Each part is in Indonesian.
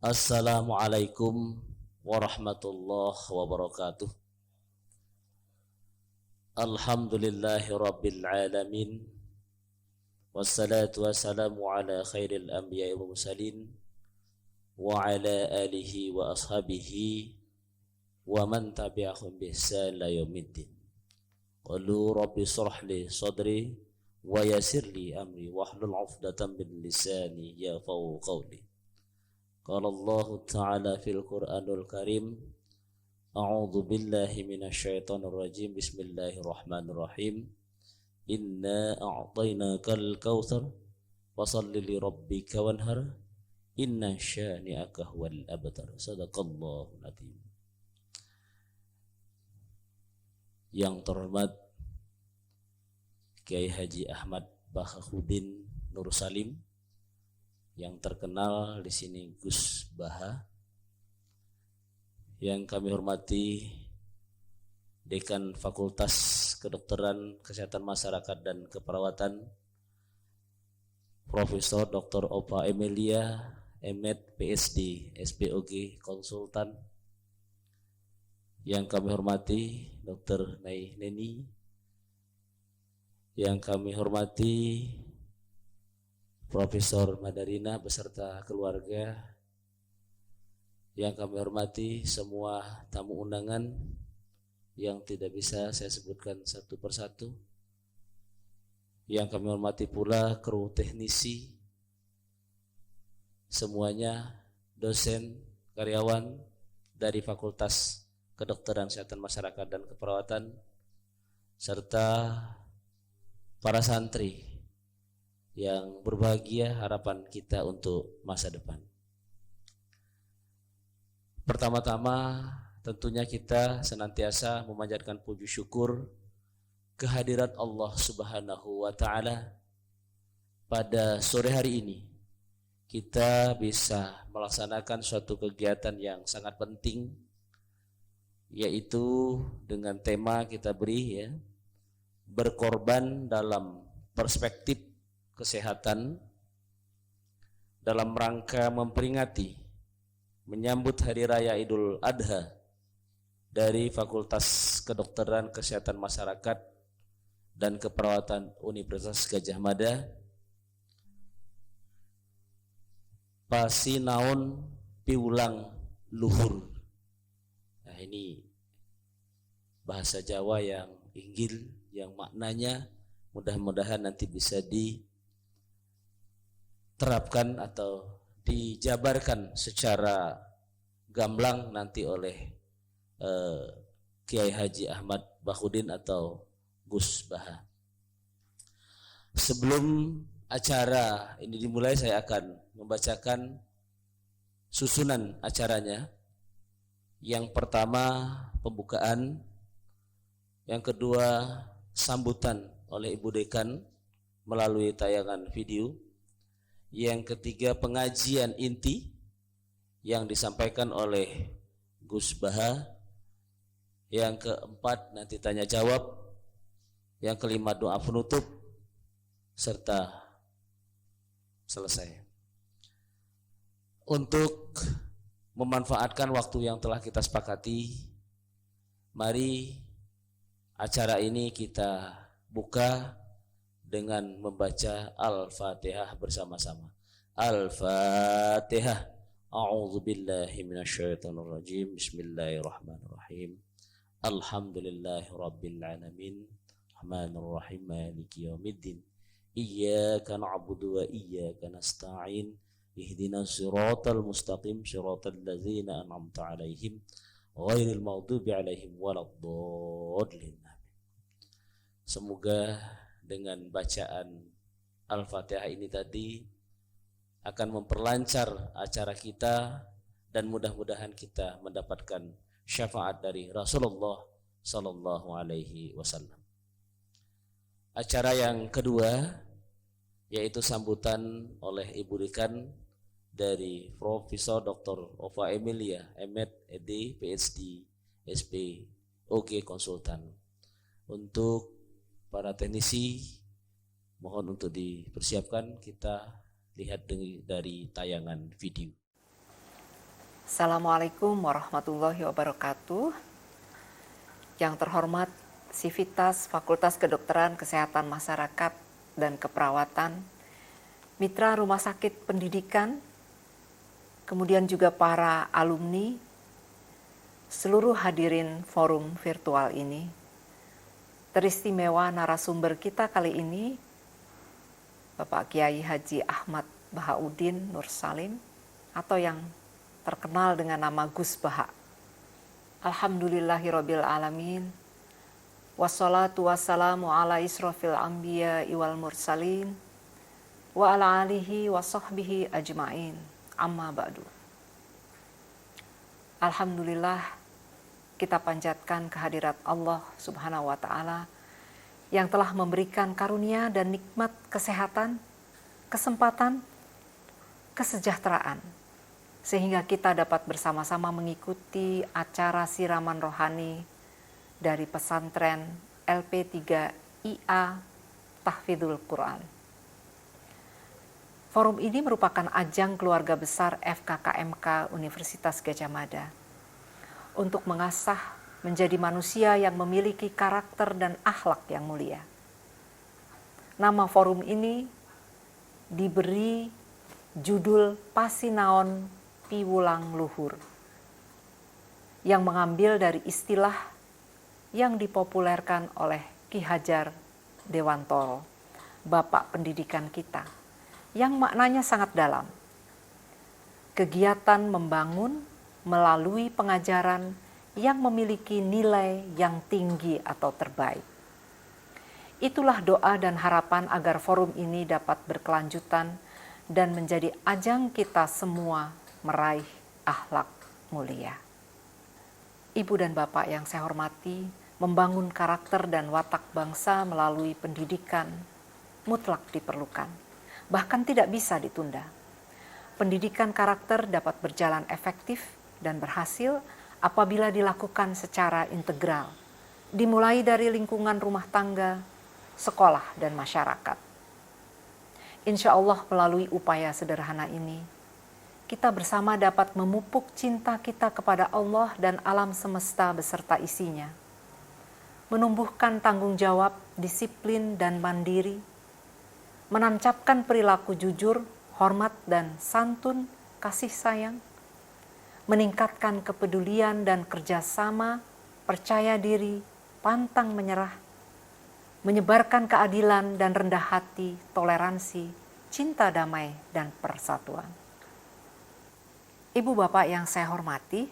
Assalamualaikum warahmatullahi wabarakatuh. Alhamdulillahi rabbil alamin. Wassalatu wassalamu ala khairil anbiya'i wal mursalin wa ala alihi wa ashabihi wa man tabi'ahum bi ihsan ila yaumiddin. Qalu rabbi shrah li sadri wa yassir li amri wahlul 'uqdatam min lisani yafqahu qawli. Qala Allah Ta'ala fil Qur'anul Karim, A'udzu billahi minasyaitonir rajim. Bismillahirrahmanirrahim. Inna a'tainakal kautsar fashalli li rabbika wanhar inna syani'aka huwal abtar. Shadaqallahul azim. Yang terhormat Kiai Haji Ahmad Bakhahuddin Nur Salim, yang terkenal di sini Gus Baha, yang kami hormati Dekan Fakultas Kedokteran Kesehatan Masyarakat dan Keperawatan Profesor Dr. Opa Emilia, M.Ed, PhD, SPOG Konsultan, yang kami hormati Dr. Nay Neni, yang kami hormati Profesor Madarina beserta keluarga, yang kami hormati semua tamu undangan yang tidak bisa saya sebutkan satu persatu, yang kami hormati pula kru teknisi, semuanya dosen, karyawan dari Fakultas Kedokteran Kesehatan Masyarakat dan Keperawatan, serta para santri yang berbahagia, harapan kita untuk masa depan. Pertama-tama tentunya kita senantiasa memanjatkan puji syukur kehadirat Allah Subhanahu wa Ta'ala. Pada sore hari ini kita bisa melaksanakan suatu kegiatan yang sangat penting, yaitu dengan tema kita beri ya, berkorban dalam perspektif kesehatan, dalam rangka memperingati menyambut Hari Raya Idul Adha dari Fakultas Kedokteran Kesehatan Masyarakat dan Keperawatan Universitas Gadjah Mada. Pasinaon piulang luhur. Nah, ini bahasa Jawa yang inggil, yang maknanya mudah-mudahan nanti bisa diterapkan atau dijabarkan secara gamblang nanti oleh Kiai Haji Ahmad Bakhahuddin atau Gus Baha. Sebelum acara ini dimulai, saya akan membacakan susunan acaranya. Yang pertama pembukaan, yang kedua sambutan oleh Ibu Dekan melalui tayangan video, yang ketiga pengajian inti yang disampaikan oleh Gus Baha, yang keempat nanti tanya jawab, yang kelima doa penutup, serta selesai. Untuk memanfaatkan waktu yang telah kita sepakati, mari acara ini kita buka dengan membaca Al-Fatihah bersama-sama. Al-Fatihah. A'udzu billahi minasyaitonir rajim. Bismillahirrahmanirrahim. Alhamdulillahirabbil alamin. Rahmanir rahim. Maliki yaumiddin. Iyyaka na'budu wa iyyaka nasta'in. Ihdinas siratal mustaqim, siratal ladzina an'amta 'alaihim ghairil maghdubi 'alaihim waladdallin. Semoga dengan bacaan Al-Fatihah ini tadi akan memperlancar acara kita dan mudah-mudahan kita mendapatkan syafaat dari Rasulullah sallallahu alaihi wasallam. Acara yang kedua yaitu sambutan oleh Ibu Dekan dari Profesor Dr. Opa Emilia, M.Ed, ED, PhD, SPOG Konsultan. Untuk para teknisi mohon untuk dipersiapkan, kita lihat dari tayangan video. Assalamualaikum warahmatullahi wabarakatuh. Yang terhormat Sivitas Fakultas Kedokteran Kesehatan Masyarakat dan Keperawatan, Mitra Rumah Sakit Pendidikan, kemudian juga para alumni, seluruh hadirin forum virtual ini. Teristimewa narasumber kita kali ini, Bapak Kiai Haji Ahmad Bahauddin Nur Salim, atau yang terkenal dengan nama Gus Baha. Alhamdulillahirabbil alamin. Wassalatu wassalamu ala israfil anbiya wal mursalin wa ala alihi wa sahbihi ajmain. Amma ba'du. Alhamdulillah, kita panjatkan kehadirat Allah Subhanahu wa taala yang telah memberikan karunia dan nikmat kesehatan, kesempatan, kesejahteraan, sehingga kita dapat bersama-sama mengikuti acara siraman rohani dari pesantren LP3IA Tahfidzul Quran. Forum ini merupakan ajang keluarga besar FKKMK Universitas Gadjah Mada untuk mengasah menjadi manusia yang memiliki karakter dan akhlak yang mulia. Nama forum ini diberi judul Pasinaon Piwulang Luhur, yang mengambil dari istilah yang dipopulerkan oleh Ki Hajar Dewantoro, Bapak Pendidikan kita, yang maknanya sangat dalam. Kegiatan membangun melalui pengajaran yang memiliki nilai yang tinggi atau terbaik. Itulah doa dan harapan agar forum ini dapat berkelanjutan dan menjadi ajang kita semua meraih akhlak mulia. Ibu dan Bapak yang saya hormati, membangun karakter dan watak bangsa melalui pendidikan mutlak diperlukan, bahkan tidak bisa ditunda. Pendidikan karakter dapat berjalan efektif dan berhasil apabila dilakukan secara integral, dimulai dari lingkungan rumah tangga, sekolah, dan masyarakat. Insya Allah melalui upaya sederhana ini, kita bersama dapat memupuk cinta kita kepada Allah dan alam semesta beserta isinya, menumbuhkan tanggung jawab, disiplin, dan mandiri, menancapkan perilaku jujur, hormat, dan santun, kasih sayang, meningkatkan kepedulian dan kerjasama, percaya diri, pantang menyerah, menyebarkan keadilan dan rendah hati, toleransi, cinta damai, dan persatuan. Ibu Bapak yang saya hormati,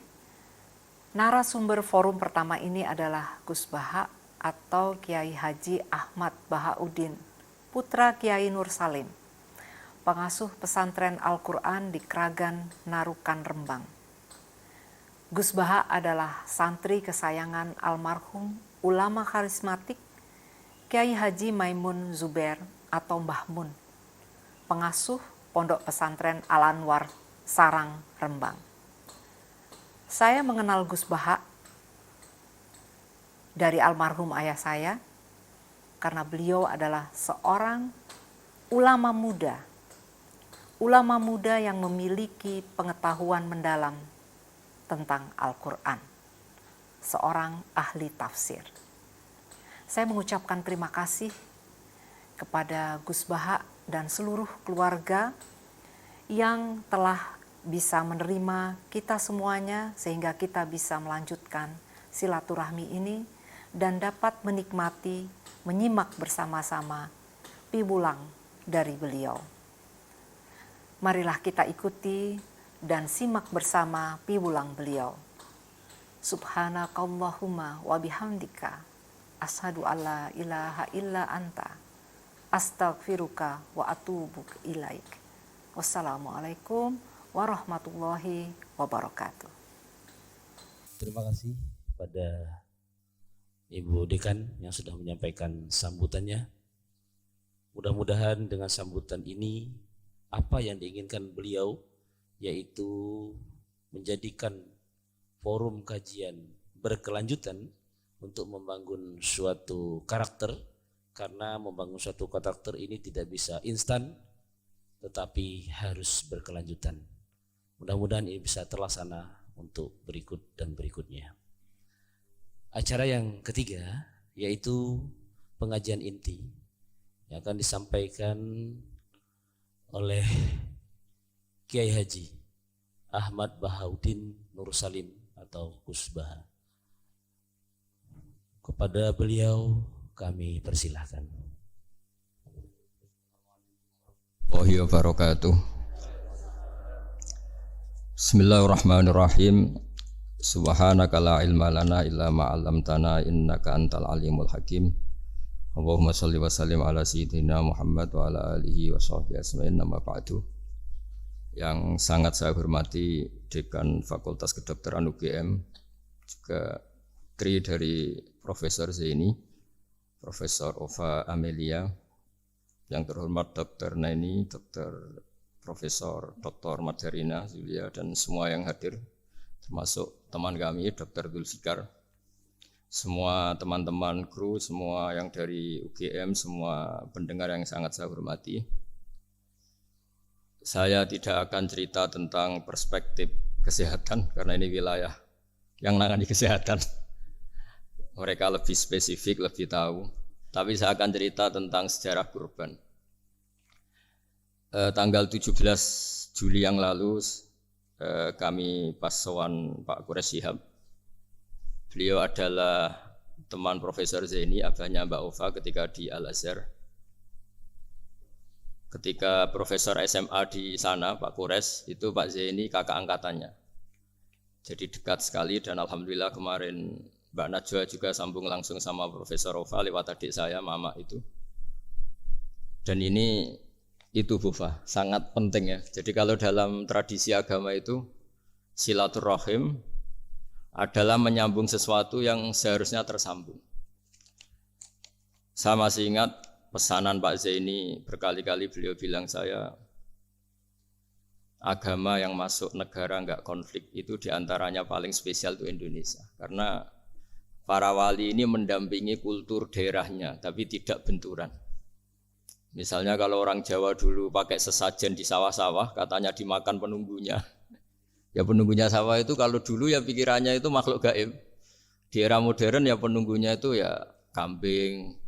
narasumber forum pertama ini adalah Gus Baha atau Kiai Haji Ahmad Bahauddin, putra Kiai Nur Salim, pengasuh pesantren Al-Quran di Kragan, Narukan, Rembang. Gus Baha adalah santri kesayangan almarhum ulama karismatik Kiai Haji Maimun Zubair atau Mbah Mun, pengasuh Pondok Pesantren Al-Anwar, Sarang, Rembang. Saya mengenal Gus Baha dari almarhum ayah saya karena beliau adalah seorang ulama muda yang memiliki pengetahuan mendalam tentang Al-Quran, seorang ahli tafsir. Saya mengucapkan terima kasih kepada Gus Baha dan seluruh keluarga yang telah bisa menerima kita semuanya sehingga kita bisa melanjutkan silaturahmi ini dan dapat menikmati, menyimak bersama-sama piwulang dari beliau. Marilah kita ikuti dan simak bersama piwulang beliau. Subhanakallahumma wa bihamdika asyhadu alla ilaha illa anta astaghfiruka wa atubu ilaik. Wassalamualaikum warahmatullahi wabarakatuh. Terima kasih pada Ibu Dekan yang sudah menyampaikan sambutannya. Mudah-mudahan dengan sambutan ini apa yang diinginkan beliau, yaitu menjadikan forum kajian berkelanjutan untuk membangun suatu karakter, karena membangun suatu karakter ini tidak bisa instan, tetapi harus berkelanjutan. Mudah-mudahan ini bisa terlaksana untuk berikut dan berikutnya. Acara yang ketiga yaitu pengajian inti yang akan disampaikan oleh Kiai Haji Ahmad Bahaudin Nur Salim atau Gus Baha. Kepada beliau kami persilahkan. Wabarakatuh. Bismillahirrahmanirrahim. Subhanaka la ilma lana illa ma 'allamtana innaka antal alimul hakim. Allahumma shalli wa sallim ala sayyidina Muhammad wa ala alihi wa sahbihi ajmain. Amma ba'du. Yang sangat saya hormati Dekan Fakultas Kedokteran UGM, juga tri dari Profesor Zaini, Profesor Ova Amelia, yang terhormat Dr. Naini, Dr. Profesor Dr. Madharina Zulia, dan semua yang hadir, termasuk teman kami Dr. Dulfikar, semua teman-teman kru, semua yang dari UGM, semua pendengar yang sangat saya hormati. Saya tidak akan cerita tentang perspektif kesehatan karena ini wilayah yang menangani kesehatan. Mereka lebih spesifik, lebih tahu. Tapi saya akan cerita tentang sejarah kurban. Tanggal 17 Juli yang lalu kami pas sowan Pak Quraish Shihab. Beliau adalah teman Profesor Zaini, abahnya Mbak Ova ketika di Al-Azhar. Ketika Profesor SMA di sana, Pak Quraish, itu Pak Zaini kakak angkatannya. Jadi dekat sekali dan alhamdulillah kemarin Mbak Najwa juga sambung langsung sama Profesor Ova lewat adik saya, Mama itu. Dan ini itu Bufa, sangat penting ya. Jadi kalau dalam tradisi agama itu silaturahim adalah menyambung sesuatu yang seharusnya tersambung. Saya masih ingat pesanan Pak Zaini, berkali-kali beliau bilang saya, agama yang masuk negara enggak konflik itu diantaranya paling spesial itu Indonesia. Karena para wali ini mendampingi kultur daerahnya, tapi tidak benturan. Misalnya kalau orang Jawa dulu pakai sesajen di sawah-sawah, katanya dimakan penunggunya. Ya penunggunya sawah itu kalau dulu ya pikirannya itu makhluk gaib. Di era modern ya penunggunya itu ya kambing,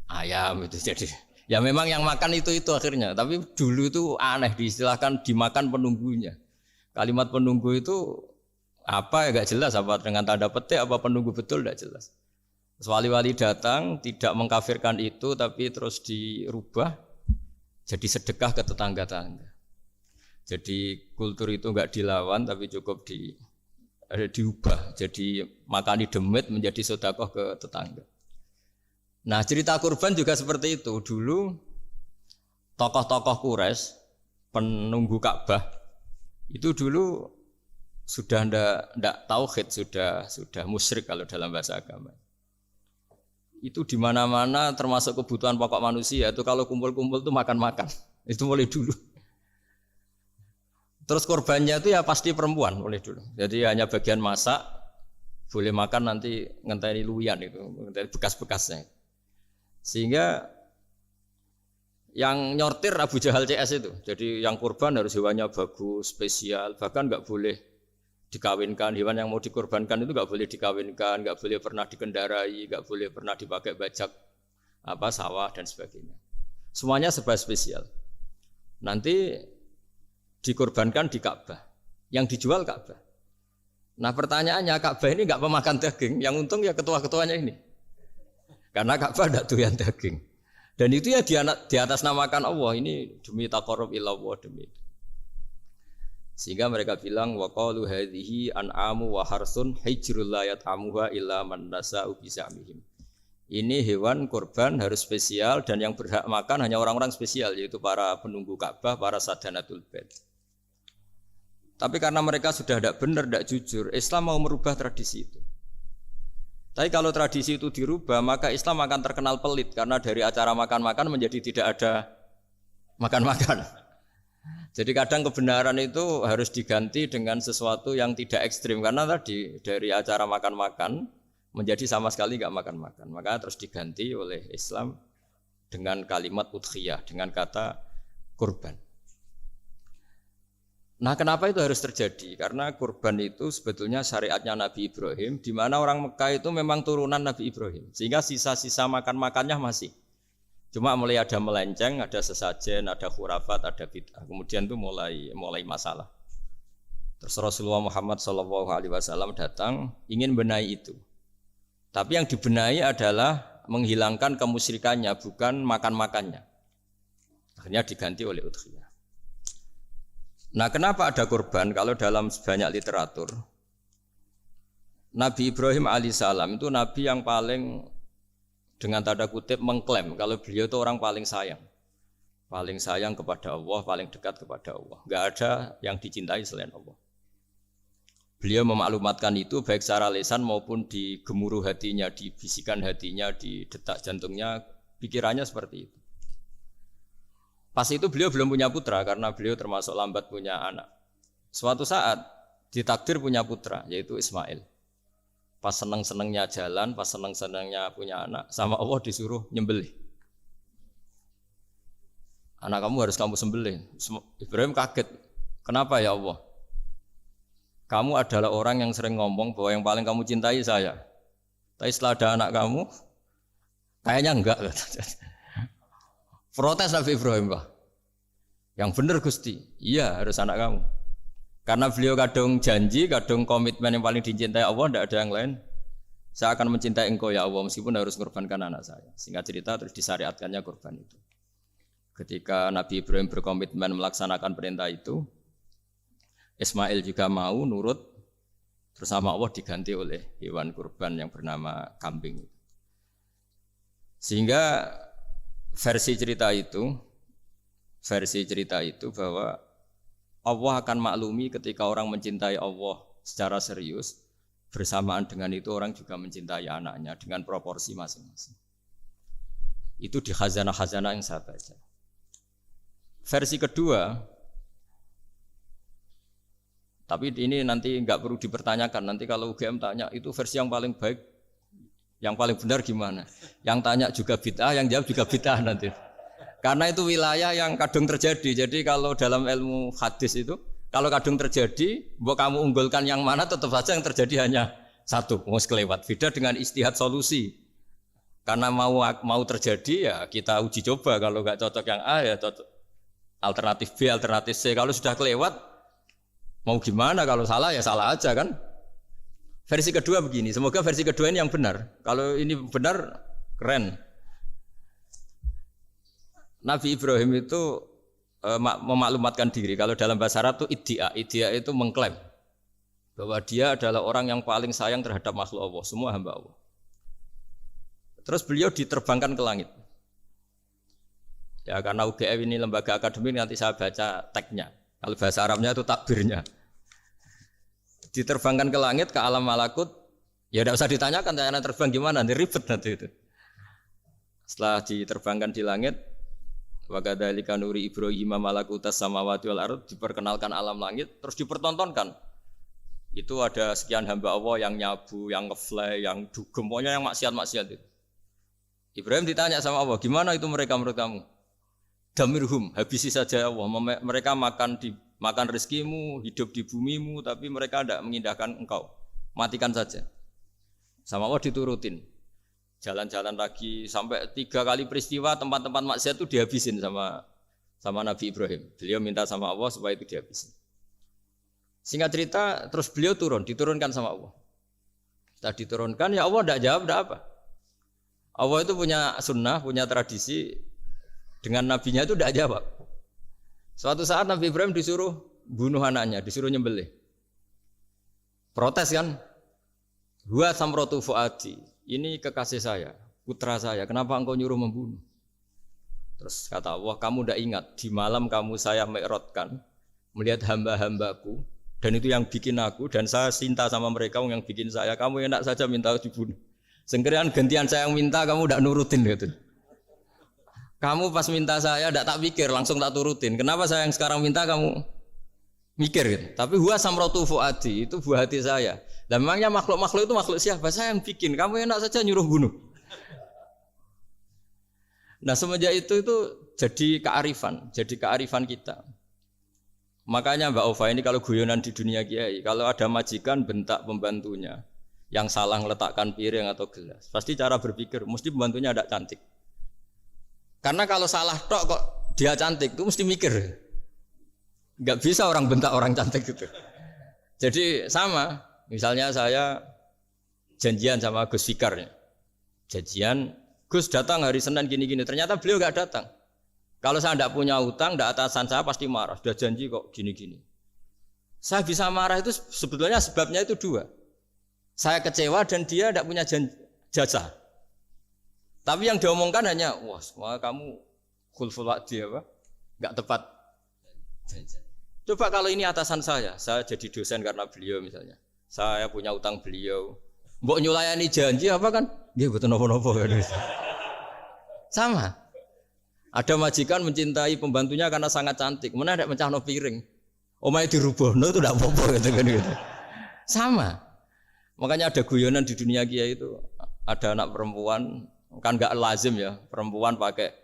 ayam itu. Jadi ya memang yang makan itu akhirnya. Tapi dulu itu aneh, diistilahkan dimakan penunggunya. Kalimat penunggu itu apa ya gak jelas, apa dengan tanda petik, apa penunggu betul gak jelas. Wali-wali datang tidak mengkafirkan itu, tapi terus dirubah jadi sedekah ke tetangga-tetangga. Jadi kultur itu enggak dilawan, tapi cukup diubah. Jadi makani demit menjadi sedekah ke tetangga. Nah cerita kurban juga seperti itu. Dulu tokoh-tokoh Quraisy, penunggu Ka'bah, itu dulu sudah ndak tauhid, sudah musyrik kalau dalam bahasa agama. Itu di mana-mana termasuk kebutuhan pokok manusia itu kalau kumpul-kumpul itu makan-makan. Itu mulai dulu. Terus korbannya itu ya pasti perempuan mulai dulu. Jadi hanya bagian masak, boleh makan nanti ngenteni luyan itu, ngenteni bekas-bekasnya. Sehingga yang nyortir Abu Jahal CS itu. Jadi yang kurban harus hewannya bagus, spesial, bahkan enggak boleh dikawinkan. Hewan yang mau dikorbankan itu enggak boleh dikawinkan, enggak boleh pernah dikendarai, enggak boleh pernah dipakai bajak sawah dan sebagainya. Semuanya serba spesial. Nanti dikorbankan di Ka'bah. Yang dijual Ka'bah. Nah pertanyaannya, Ka'bah ini enggak pemakan daging, yang untung ya ketua-ketuanya ini. Karena Ka'bah enggak doyan daging. Dan itu ya di atas namakan Allah, ini demi taqarrub ila Allah, demi itu. Sehingga mereka bilang wa qalu hadhihi an'amu wa harsun hijrul la yat'amuha illa man nasa'u bisamihim. Ini hewan kurban harus spesial dan yang berhak makan hanya orang-orang spesial, yaitu para penunggu Ka'bah, para sadanatul bait. Tapi karena mereka sudah tidak benar, tidak jujur, Islam mau merubah tradisi itu. Tapi kalau tradisi itu dirubah, maka Islam akan terkenal pelit karena dari acara makan-makan menjadi tidak ada makan-makan. Jadi kadang kebenaran itu harus diganti dengan sesuatu yang tidak ekstrim karena tadi dari acara makan-makan menjadi sama sekali nggak makan-makan. Maka terus diganti oleh Islam dengan kalimat udhiyah, dengan kata kurban. Nah, kenapa itu harus terjadi? Karena kurban itu sebetulnya syariatnya Nabi Ibrahim, di mana orang Mekah itu memang turunan Nabi Ibrahim, sehingga sisa-sisa makan-makannya masih. Cuma mulai ada melenceng, ada sesajen, ada khurafat, ada bid'ah. Kemudian itu mulai masalah. Terus Rasulullah Muhammad SAW datang ingin benahi itu. Tapi yang dibenahi adalah menghilangkan kemusyrikannya, bukan makan-makannya. Akhirnya diganti oleh udhiyah. Nah, kenapa ada kurban? Kalau dalam banyak literatur, Nabi Ibrahim alaihissalam itu nabi yang paling, dengan tanda kutip, mengklaim kalau beliau itu orang paling sayang kepada Allah, paling dekat kepada Allah. Enggak ada yang dicintai selain Allah. Beliau memaklumatkan itu baik secara lisan maupun di gemuruh hatinya, di bisikan hatinya, di detak jantungnya, pikirannya seperti itu. Pas itu beliau belum punya putra karena beliau termasuk lambat punya anak. Suatu saat ditakdir punya putra, yaitu Ismail. Pas seneng-senengnya jalan, pas seneng-senengnya punya anak, sama Allah disuruh nyembelih. Anak kamu harus kamu sembelih. Ibrahim kaget. Kenapa ya Allah? Kamu adalah orang yang sering ngomong bahwa yang paling kamu cintai saya. Tapi setelah ada anak kamu, kayaknya enggak. Protes Nabi Ibrahim, Pak. Yang benar Gusti, iya harus anak kamu. Karena beliau kadung janji, kadung komitmen yang paling dicintai Allah, tidak ada yang lain. Saya akan mencintai engkau ya Allah, meskipun harus mengorbankan anak saya. Singkat cerita terus disyariatkannya kurban itu. Ketika Nabi Ibrahim berkomitmen melaksanakan perintah itu, Ismail juga mau nurut, terus sama Allah diganti oleh hewan kurban yang bernama kambing. Sehingga versi cerita itu bahwa Allah akan maklumi ketika orang mencintai Allah secara serius, bersamaan dengan itu orang juga mencintai anaknya dengan proporsi masing-masing. Itu di khazanah-khazanah yang saya baca. Versi kedua, tapi ini nanti nggak perlu dipertanyakan, nanti kalau UGM tanya itu versi yang paling baik, yang paling benar gimana? Yang tanya juga bid'ah, yang jawab juga bid'ah nanti. Karena itu wilayah yang kadung terjadi. Jadi kalau dalam ilmu hadis itu, kalau kadung terjadi, mbok kamu unggulkan yang mana, tetap saja yang terjadi hanya satu, mau kelewat. Beda dengan istihad solusi. Karena mau terjadi ya kita uji coba. Kalau nggak cocok yang A ya cocok alternatif B, alternatif C. Kalau sudah kelewat, mau gimana? Kalau salah ya salah aja kan? Versi kedua begini, semoga versi kedua ini yang benar. Kalau ini benar, keren. Nabi Ibrahim itu memaklumatkan diri. Kalau dalam bahasa Arab itu iddia itu mengklaim bahwa dia adalah orang yang paling sayang terhadap makhluk Allah, semua hamba Allah. Terus beliau diterbangkan ke langit. Ya karena UGM ini lembaga akademik, nanti saya baca tagnya. Kalau bahasa Arabnya itu takbirnya. Diterbangkan ke langit, ke alam malakut, ya tidak usah ditanyakan, tanya terbang gimana, nanti ribet nanti itu. Setelah diterbangkan di langit, wa kadzalika nuri Ibrahim malakutas samawati wal ardh, diperkenalkan alam langit, terus dipertontonkan. Itu ada sekian hamba Allah yang nyabu, yang ngefly, yang dugem, pokoknya yang maksiat-maksiat itu. Ibrahim ditanya sama Allah, gimana itu mereka menurut kamu? Damirhum, habisi saja Allah. Mereka makan rezekimu, hidup di bumimu, tapi mereka tidak mengindahkan engkau. Matikan saja. Sama Allah diturutin. Jalan-jalan lagi sampai 3 kali peristiwa tempat-tempat maksiat itu dihabisin sama Nabi Ibrahim. Beliau minta sama Allah supaya itu dihabisin. Singkat cerita, terus beliau diturunkan sama Allah. Setelah diturunkan, ya Allah tidak jawab, tidak apa. Allah itu punya sunnah, punya tradisi. Dengan nabinya itu tidak jawab. Suatu saat Nabi Ibrahim disuruh bunuh anaknya, disuruh nyembelih. Protes kan? Huwa samratu fuadi. Ini kekasih saya, putra saya. Kenapa engkau nyuruh membunuh? Terus kata Allah, kamu tidak ingat di malam kamu saya mi'rajkan melihat hamba-hambaku, dan itu yang bikin aku, dan saya cinta sama mereka yang bikin saya. Kamu enak saja minta dibunuh. Sengkerian gantian saya yang minta, kamu tidak nurutin gitu. Kamu pas minta saya tidak tak pikir, langsung tak turutin. Kenapa saya yang sekarang minta kamu mikir gitu. Tapi huwa samratu fuadi, itu buah hati saya. Dan memangnya makhluk-makhluk itu makhluk siapa? Saya yang bikin. Kamu enak saja nyuruh bunuh. Nah semenjak itu jadi kearifan kita. Makanya Mbak Ova ini kalau guyonan di dunia kiai, kalau ada majikan bentak pembantunya yang salah meletakkan piring atau gelas, pasti cara berpikir mesti pembantunya ada cantik. Karena kalau salah tok kok dia cantik, itu mesti mikir. Nggak bisa orang bentak orang cantik gitu. Jadi sama, misalnya saya janjian sama Gus Fikar, janjian Gus datang hari Senin gini-gini, ternyata beliau nggak datang. Kalau saya tidak punya utang, tidak atasan saya pasti marah. Sudah janji kok gini-gini. Saya bisa marah itu sebetulnya sebabnya itu dua. Saya kecewa dan dia tidak punya jasa. Tapi yang diomongkan hanya, wah kamu khulful wa'di apa? Nggak tepat. Coba kalau ini atasan saya jadi dosen karena beliau misalnya. Saya punya utang beliau. Mbok nyulayani janji apa kan? Nggih mboten napa-napa. Sama. Ada majikan mencintai pembantunya karena sangat cantik, mana ada mencahno piring, omahe dirubahno itu tidak apa-apa gitu. Sama, makanya ada guyonan di dunia kiai itu, ada anak perempuan kan nggak lazim ya, perempuan pakai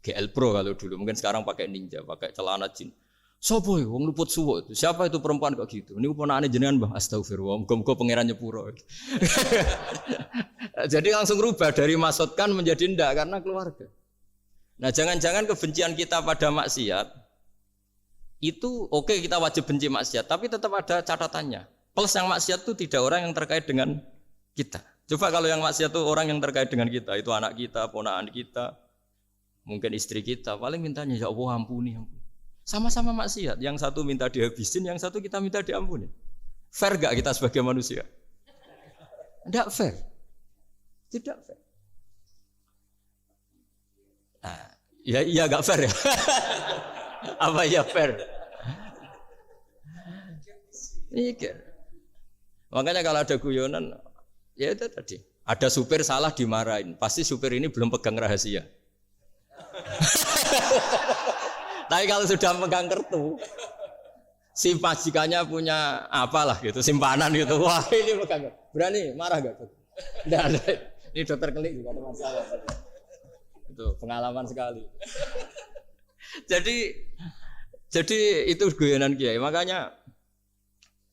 GL Pro kalau dulu, mungkin sekarang pakai Ninja, pakai celana jin. Sopo ya, wong luput suwo itu, siapa itu perempuan kok gitu? Ini ponakane jenengan Mbah, astagfirullah, muga-muga pangeran nyepuro. Jadi langsung rubah dari maksudkan menjadi ndak karena keluarga. Nah jangan-jangan kebencian kita pada maksiat itu oke, kita wajib benci maksiat, tapi tetap ada catatannya. Plus yang maksiat itu tidak orang yang terkait dengan kita. Coba kalau yang maksiat itu orang yang terkait dengan kita, itu anak kita, ponakan kita, mungkin istri kita, paling mintanya ya Allah ampuni. Sama-sama maksiat, yang satu minta dihabisin, yang satu kita minta diampuni. Fair gak kita sebagai manusia? Tidak fair. Tidak fair. Nah, iya gak fair ya? Apa ya fair? Mikir. Makanya kalau ada guyonan, ya itu tadi. Ada supir salah dimarahin, pasti supir ini belum pegang rahasia. Tapi kalau sudah pegang kartu, si majikannya punya apalah gitu, simpanan gitu. Wah ini pegang. Berani marah gak? Tidak ada. Ini dokter kelik juga ada masalah. Itu pengalaman sekali. Jadi itu guyonan kiai. Makanya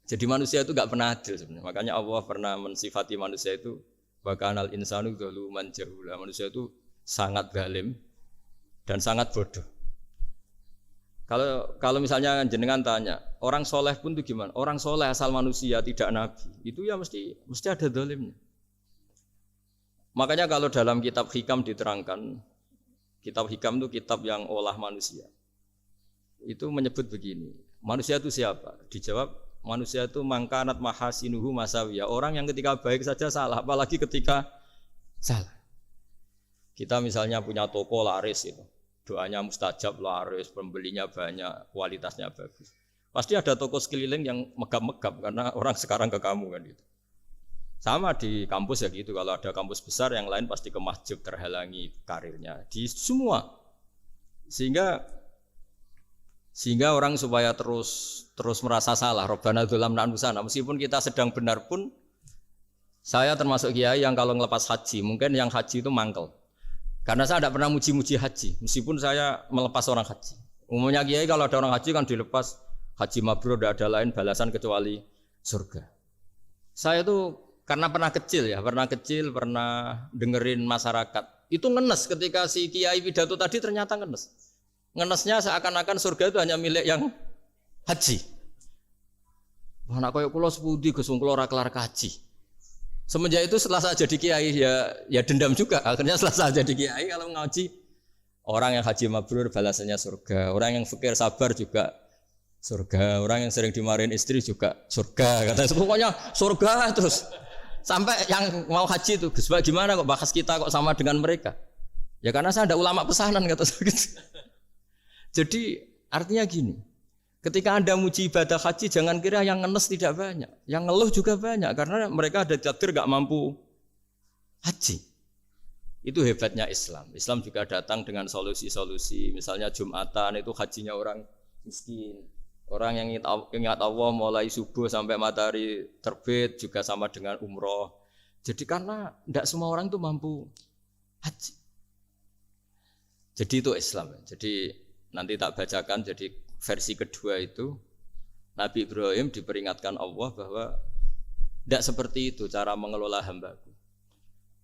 jadi manusia itu nggak pernah adil sebenarnya. Makanya Allah pernah mensifati manusia itu bakanal insanu dzaluman jahula. Manusia itu sangat zalim dan sangat bodoh. Kalau misalnya jenengan tanya orang soleh pun itu gimana? Orang soleh asal manusia tidak nabi. Itu ya mesti ada zalimnya. Makanya kalau dalam kitab hikam diterangkan, kitab hikam itu kitab yang olah manusia. Itu menyebut begini, manusia itu siapa? Dijawab, manusia itu mangkanat mahasinuhu masawiyah. Orang yang ketika baik saja salah, apalagi ketika salah. Kita misalnya punya toko laris itu, doanya mustajab laris, pembelinya banyak, kualitasnya bagus. Pasti ada toko sekeliling yang megap-megap karena orang sekarang ke kamu kan gitu. Sama di kampus ya gitu, kalau ada kampus besar yang lain pasti ke masjid terhalangi karirnya di semua. Sehingga orang supaya terus merasa salah, Rabbana dzalamna anfusana, meskipun kita sedang benar pun. Saya termasuk kiai yang kalau ngelepas haji, mungkin yang haji itu mangkel. Karena saya tidak pernah muji-muji haji, meskipun saya melepas orang haji. Umumnya kiai kalau ada orang haji kan dilepas haji mabrur, tidak ada lain balasan kecuali surga. Saya tuh karena pernah kecil, pernah dengerin masyarakat. Itu ngenes ketika si kiai pidato tadi ternyata ngenes. Ngenesnya seakan-akan surga itu hanya milik yang haji. Wah, anak koyo kula sepundi Gus wong kula ora kelar kaji. Semenjak itu setelah saya jadi kiai ya dendam juga. Akhirnya setelah saya jadi kiai kalau ngaji orang yang haji mabrur balasannya surga, orang yang fikir sabar juga surga, orang yang sering dimarahin istri juga surga. Kata pokoknya surga terus. Sampai yang mau haji itu, Gus gimana kok bahas kita kok sama dengan mereka? Ya karena saya ada ulama pesanan kata saya gitu. Jadi artinya gini, ketika Anda muji ibadah haji jangan kira yang ngenes tidak banyak, yang ngeluh juga banyak karena mereka ada takdir gak mampu haji. Itu hebatnya Islam. Islam juga datang dengan solusi-solusi, misalnya Jumatan itu hajinya orang miskin. Orang yang ingat Allah mulai subuh sampai matahari terbit juga sama dengan umroh. Jadi karena tidak semua orang itu mampu haji. Jadi itu Islam. Jadi nanti tak bacakan. Jadi versi kedua itu Nabi Ibrahim diperingatkan Allah bahwa tidak seperti itu cara mengelola hambaku.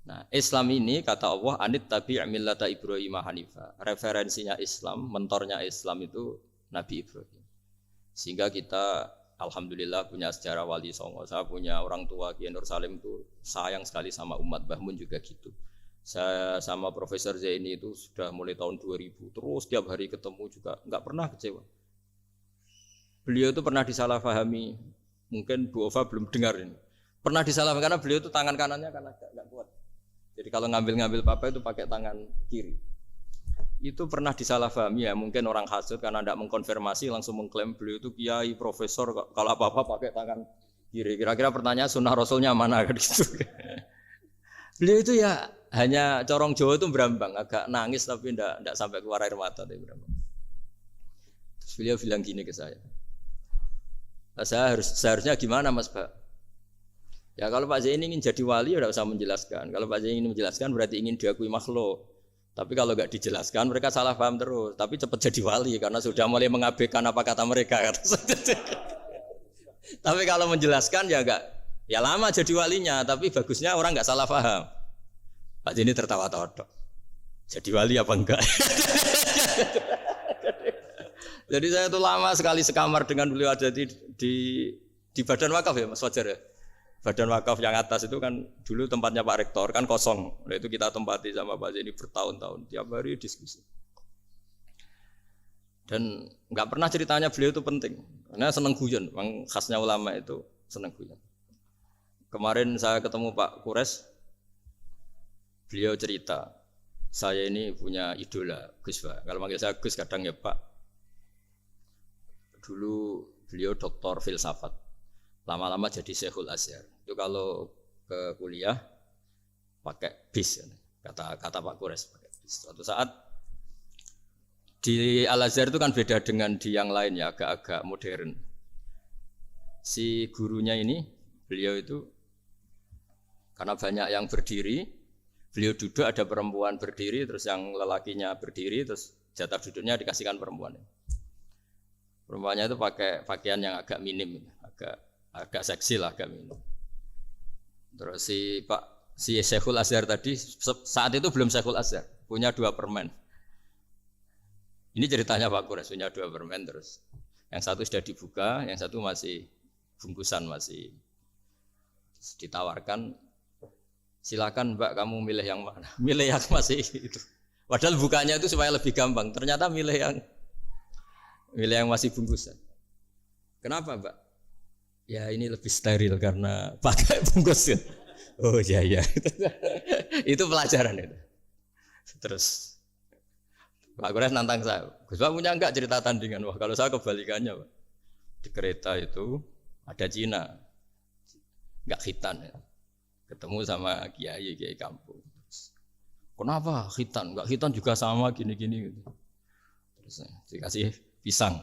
Nah, Islam ini kata Allah anit tabi' millata Ibrahim hanifa. Referensinya Islam, mentornya Islam itu Nabi Ibrahim. Sehingga kita alhamdulillah punya sejarah wali songo. Saya punya orang tua Kiai Nur Salim itu sayang sekali sama umat. Mbah Mun juga gitu. Saya sama Profesor Zaini itu sudah mulai tahun 2000 terus tiap hari ketemu juga nggak pernah kecewa. Beliau itu pernah disalahpahami, mungkin Bu Ova belum dengar ini. Pernah disalahpahami karena beliau itu tangan kanannya karena nggak kuat. Jadi kalau ngambil papa itu pakai tangan kiri. Itu pernah disalahpahami ya, mungkin orang hasud karena tidak mengkonfirmasi langsung mengklaim beliau itu kiai profesor kalau apa-apa pakai tangan kiri. Kira-kira pertanyaan sunnah rasulnya mana gitu. Beliau itu ya hanya corong Jawa itu berambang, agak nangis tapi tidak sampai keluar air mata tapi berambang. Terus beliau bilang gini ke saya. Seharusnya gimana Mas Pak? Ya kalau Pak Zaini ingin jadi wali ya tidak usah menjelaskan. Kalau Pak Zaini ingin menjelaskan berarti ingin diakui makhluk. Tapi kalau nggak dijelaskan mereka salah paham terus. Tapi cepat jadi wali karena sudah mulai mengabaikan apa kata mereka. Tapi kalau menjelaskan ya enggak, ya lama jadi walinya. Tapi bagusnya orang nggak salah paham. Pak Zaini tertawa-tawa. Jadi wali apa enggak? Jadi saya tuh lama sekali sekamar dengan beliau ada di badan wakaf ya Mas Fajar ya. Badan wakaf yang atas itu kan dulu tempatnya Pak Rektor kan kosong. Nah itu kita tempati sama Pak Zaini bertahun-tahun tiap hari diskusi. Dan nggak pernah ceritanya beliau itu penting. Karena seneng guyon, memang khasnya ulama itu seneng guyon. Kemarin saya ketemu Pak Kures, beliau cerita, saya ini punya idola Gus Pak. Kalau manggil saya Gus kadang ya Pak. Dulu beliau doktor filsafat. Lama-lama jadi Syekhul Azhar. Itu kalau ke kuliah pakai bis, kata Pak Kures pakai bis. Suatu saat di Al Azhar itu kan beda dengan di yang lain ya, agak-agak modern. Si gurunya ini, beliau itu karena banyak yang berdiri, beliau duduk ada perempuan berdiri, terus yang lelakinya berdiri, terus jatah duduknya dikasihkan perempuan. Perempuannya itu pakai pakaian yang agak minim, agak seksi lah, agak minim. Terus si Syekhul Azhar tadi saat itu belum Syekhul Azhar, punya 2 permen. Ini ceritanya Pak Kures punya 2 permen terus. Yang satu sudah dibuka, yang satu masih bungkusan masih ditawarkan. Silakan Mbak kamu milih yang mana? Milih yang masih itu. Padahal bukanya itu supaya lebih gampang. Ternyata milih yang masih bungkusan. Kenapa Mbak? Ya ini lebih steril karena pakai bungkus kan. Oh iya. Itu pelajaran itu. Terus Pak Kures nantang saya. Gus Pak punya enggak cerita tandingan? Wah kalau saya kebalikannya Pak. Di kereta itu ada Cina. Enggak khitan ya. Ketemu sama kiai kampung. Kenapa khitan? Enggak khitan juga sama gini-gini gitu. Terus dikasih pisang.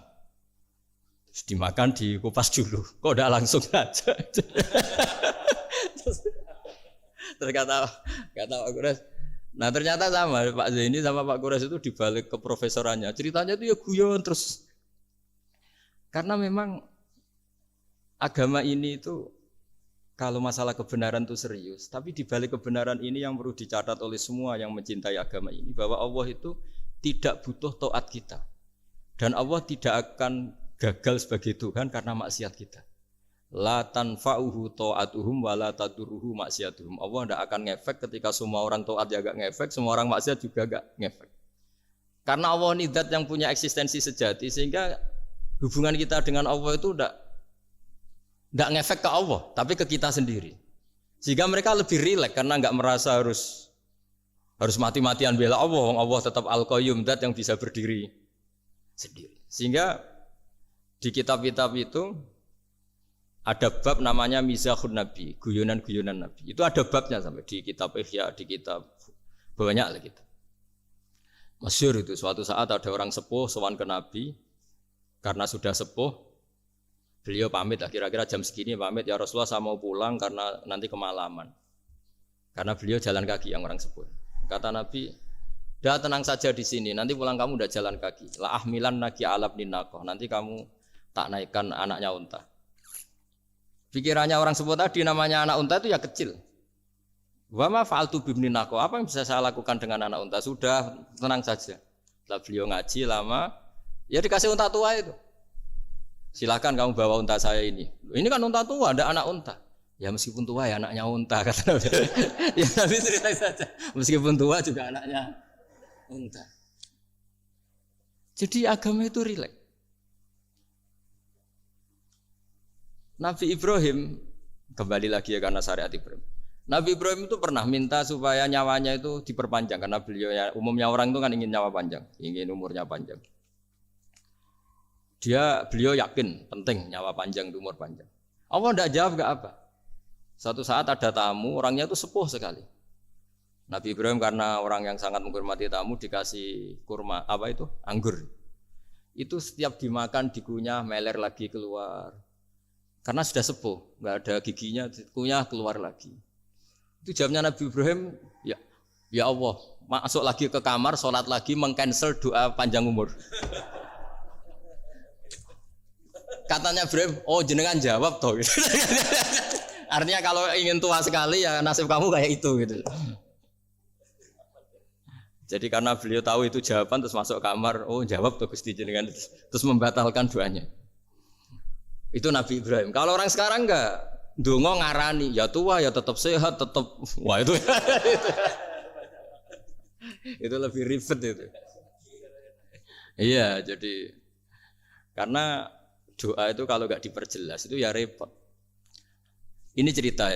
Terus dimakan dikupas dulu. Kok udah langsung aja. Terus kata Pak Kures. Nah ternyata sama Pak Zaini sama Pak Kures itu dibalik ke profesorannya. Ceritanya itu ya guyon terus. Karena memang agama ini itu kalau masalah kebenaran itu serius. Tapi dibalik kebenaran ini yang perlu dicatat oleh semua yang mencintai agama ini. Bahwa Allah itu tidak butuh taat kita. Dan Allah tidak akan gagal sebagai Tuhan karena maksiat kita. La tanfa'uhu ta'atuhum wa la tadurruhu maksiatuhum. Allah tidak akan ngefek ketika semua orang taat ya gak ngefek, semua orang maksiat juga gak ngefek. Karena Allah ini zat yang punya eksistensi sejati sehingga hubungan kita dengan Allah itu tidak ngefek ke Allah, tapi ke kita sendiri. Sehingga mereka lebih rileks karena nggak merasa harus mati-matian bela Allah. Allah tetap Al-Qayyum, zat yang bisa berdiri sendiri. Sehingga di kitab-kitab itu ada bab namanya Mizahun Nabi, guyonan-guyonan Nabi. Itu ada babnya sampai di kitab Ihya, di kitab banyak lah gitu. Masyhur itu suatu saat ada orang sepuh sowan ke Nabi karena sudah sepuh, beliau pamit lah kira-kira jam segini pamit ya Rasulullah saya mau pulang karena nanti kemalaman. Karena beliau jalan kaki yang orang sepuh. Kata Nabi, Udah tenang saja di sini. Nanti pulang kamu udah jalan kaki. La ahmilan nagi alab ninakoh. Nanti kamu tak naikkan anaknya unta. Pikirannya orang sebut tadi namanya anak unta itu ya kecil. Wa ma fa'altu bibninako. Apa yang bisa saya lakukan dengan anak unta? Sudah tenang saja. Setelah beliau ngaji lama, ya dikasih unta tua itu. Silakan kamu bawa unta saya ini. Ini kan unta tua, ada anak unta. Ya meskipun tua ya anaknya unta kata Nabi. Ya Nabi cerita saja. Meskipun tua juga anaknya unta. Jadi agama itu rileks. Nabi Ibrahim kembali lagi ya karena syariat Ibrahim. Nabi Ibrahim itu pernah minta supaya nyawanya itu diperpanjang karena beliau ya umumnya orang itu kan ingin nyawa panjang, ingin umurnya panjang. Beliau yakin penting nyawa panjang, umur panjang. Allah tidak jawab enggak apa. Suatu saat ada tamu, orangnya itu sepuh sekali. Nabi Ibrahim karena orang yang sangat menghormati tamu dikasih kurma, apa itu? Anggur. Itu setiap dimakan dikunyah meler lagi keluar. Karena sudah sepuh, enggak ada giginya, dikunyah keluar lagi. Itu jawabnya Nabi Ibrahim, ya Allah, masuk lagi ke kamar, sholat lagi, mengcancel doa panjang umur. Katanya Ibrahim, oh jenengan jawab toh. Artinya kalau ingin tua sekali ya nasib kamu kayak itu gitu. Jadi karena beliau tahu itu jawaban terus masuk kamar, oh jawab tuh Gusti jenengan terus membatalkan doanya. Itu Nabi Ibrahim. Kalau orang sekarang enggak, ndonga ngarani, ya tua ya tetap sehat, tetap wah itu. Itu lebih ribet itu. Iya, jadi karena doa itu kalau enggak diperjelas itu ya repot. Ini cerita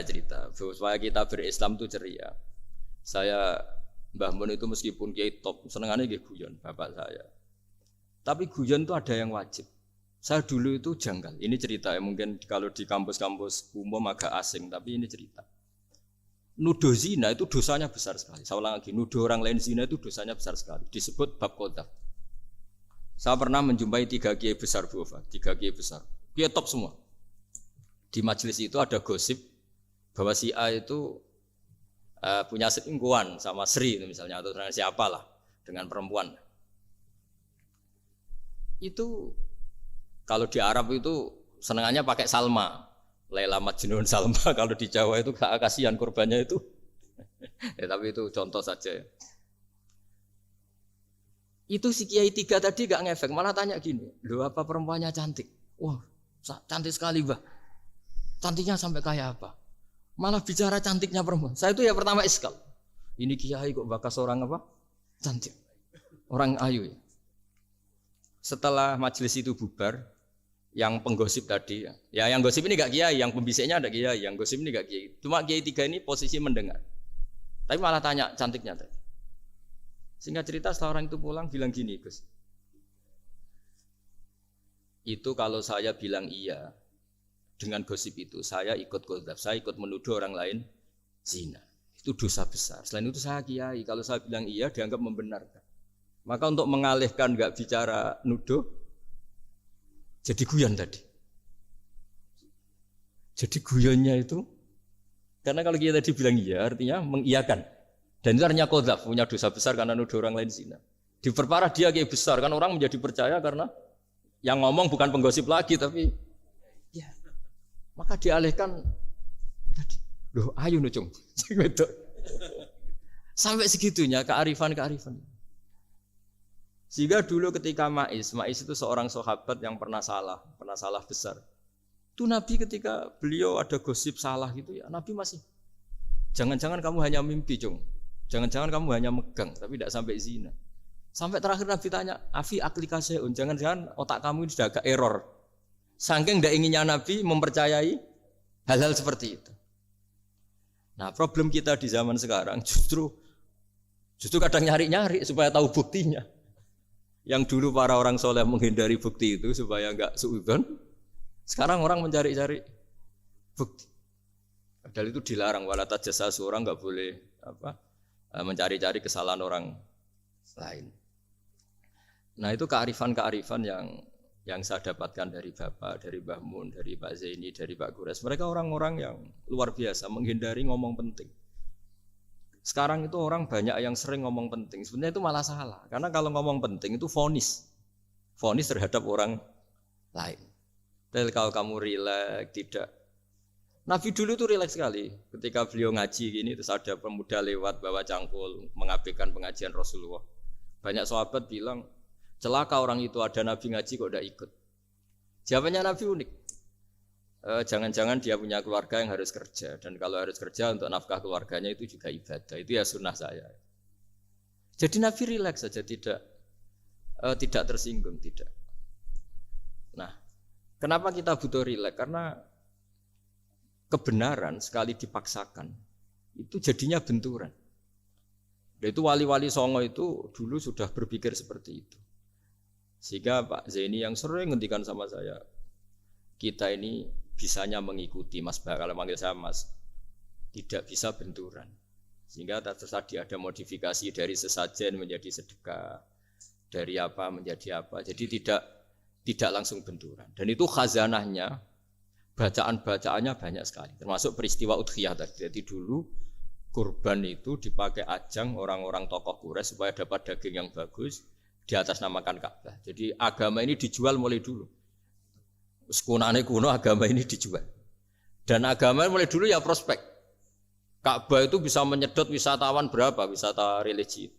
supaya kita berislam itu ceria. Saya Mbah Mun itu meskipun kiai top, senengannya nggih guyon bapak saya. Tapi guyon itu ada yang wajib. Saya dulu itu janggal. Ini cerita ya mungkin kalau di kampus-kampus umum agak asing, tapi ini cerita. Nuduh zina itu dosanya besar sekali. Saya ulang lagi, nuduh orang lain zina itu dosanya besar sekali. Disebut bab qadzaf. Saya pernah menjumpai 3 kiai besar Bu Ofa, 3 kiai besar. Kiai top semua. Di majelis itu ada gosip bahwa si A itu punya selingkuhan sama Sri misalnya atau siapalah dengan perempuan. Itu kalau di Arab itu senengannya pakai Salma, Laila Majnun Salma. Kalau di Jawa itu kasihan korbannya itu. Ya, tapi itu contoh saja. Itu si Kiai 3 tadi gak ngefek, malah tanya gini, loh apa perempuannya cantik? Wah cantik sekali Mbah. Cantiknya sampai kayak apa? Malah bicara cantiknya perempuan. Saya itu ya pertama iskal. Ini Kiai kok bakas orang apa? Cantik. Orang ayu ya. Setelah majelis itu bubar, yang penggosip tadi, ya yang gosip ini gak kiai, yang pembisiknya ada kiai, yang gosip ini gak kiai. Cuma kiai 3 ini posisi mendengar. Tapi malah tanya cantiknya tadi. Singkat cerita setelah orang itu pulang bilang gini, Gus. Itu kalau saya bilang iya dengan gosip itu, saya ikut qadzaf, saya ikut menuduh orang lain zina. Itu dosa besar. Selain itu saya kiai, kalau saya bilang iya dianggap membenarkan. Maka untuk mengalihkan gak bicara nuduh, jadi guyon tadi. Jadi guyonnya itu, karena kalau kita tadi bilang iya, artinya mengiyakan. Dan itu artinya qadzaf, punya dosa besar karena nuduh orang lain zina. Diperparah dia kayak besar, kan orang menjadi percaya karena yang ngomong bukan penggosip lagi, tapi ya. Maka dialihkan tadi, loh ayo nucung. Sampai segitunya kearifan. Sehingga dulu ketika Maiz itu seorang sahabat yang pernah salah besar. Itu Nabi ketika beliau ada gosip salah gitu ya, Nabi masih jangan-jangan kamu hanya mimpi, Cung. Jangan-jangan kamu hanya megang tapi tidak sampai zina. Sampai terakhir Nabi tanya, "Afi aklikaseun, jangan-jangan otak kamu ini sudah agak error." Saking tidak inginnya Nabi mempercayai hal-hal seperti itu. Nah, problem kita di zaman sekarang justru kadang nyari-nyari supaya tahu buktinya. Yang dulu para orang soleh menghindari bukti itu supaya enggak suudzon, sekarang orang mencari-cari bukti. Padahal itu dilarang, wala tajassasu, orang enggak boleh mencari-cari kesalahan orang lain. Nah, itu kearifan-kearifan yang saya dapatkan dari Bapak, dari Mbah Mun, dari Pak Zaini, dari Pak Gures. Mereka orang-orang yang luar biasa menghindari ngomong penting. Sekarang itu orang banyak yang sering ngomong penting. Sebenarnya itu malah salah. Karena kalau ngomong penting itu vonis. Vonis terhadap orang lain. Dan kalau kamu rileks, tidak. Nabi dulu itu rileks sekali. Ketika beliau ngaji gini, terus ada pemuda lewat bawa cangkul, mengabaikan pengajian Rasulullah. Banyak sahabat bilang, celaka orang itu ada Nabi ngaji kok tidak ikut. Jawabannya Nabi unik. Jangan-jangan dia punya keluarga yang harus kerja. Dan kalau harus kerja untuk nafkah keluarganya itu juga ibadah. Itu ya sunnah saya. Jadi Nabi rileks saja, tidak tersinggung, tidak. Nah, kenapa kita butuh rileks? Karena kebenaran sekali dipaksakan itu jadinya benturan. Dan itu wali-wali Songo itu dulu sudah berpikir seperti itu. Sehingga Pak Zaini yang sering ngendikan sama saya, kita ini bisanya mengikuti Mas Bah, kalau manggil saya Mas, tidak bisa benturan. Sehingga tadi ada modifikasi dari sesajen menjadi sedekah, dari apa menjadi apa. Jadi tidak langsung benturan. Dan itu khazanahnya, bacaan-bacaannya banyak sekali, termasuk peristiwa Udhiyah tadi. Jadi dulu kurban itu dipakai ajang orang-orang tokoh Quraisy supaya dapat daging yang bagus, di atas namakan Ka'bah. Jadi agama ini dijual mulai dulu. Sekunane kuno agama ini dijual. Dan agama mulai dulu ya prospek. Ka'bah itu bisa menyedot wisatawan berapa, wisata religi.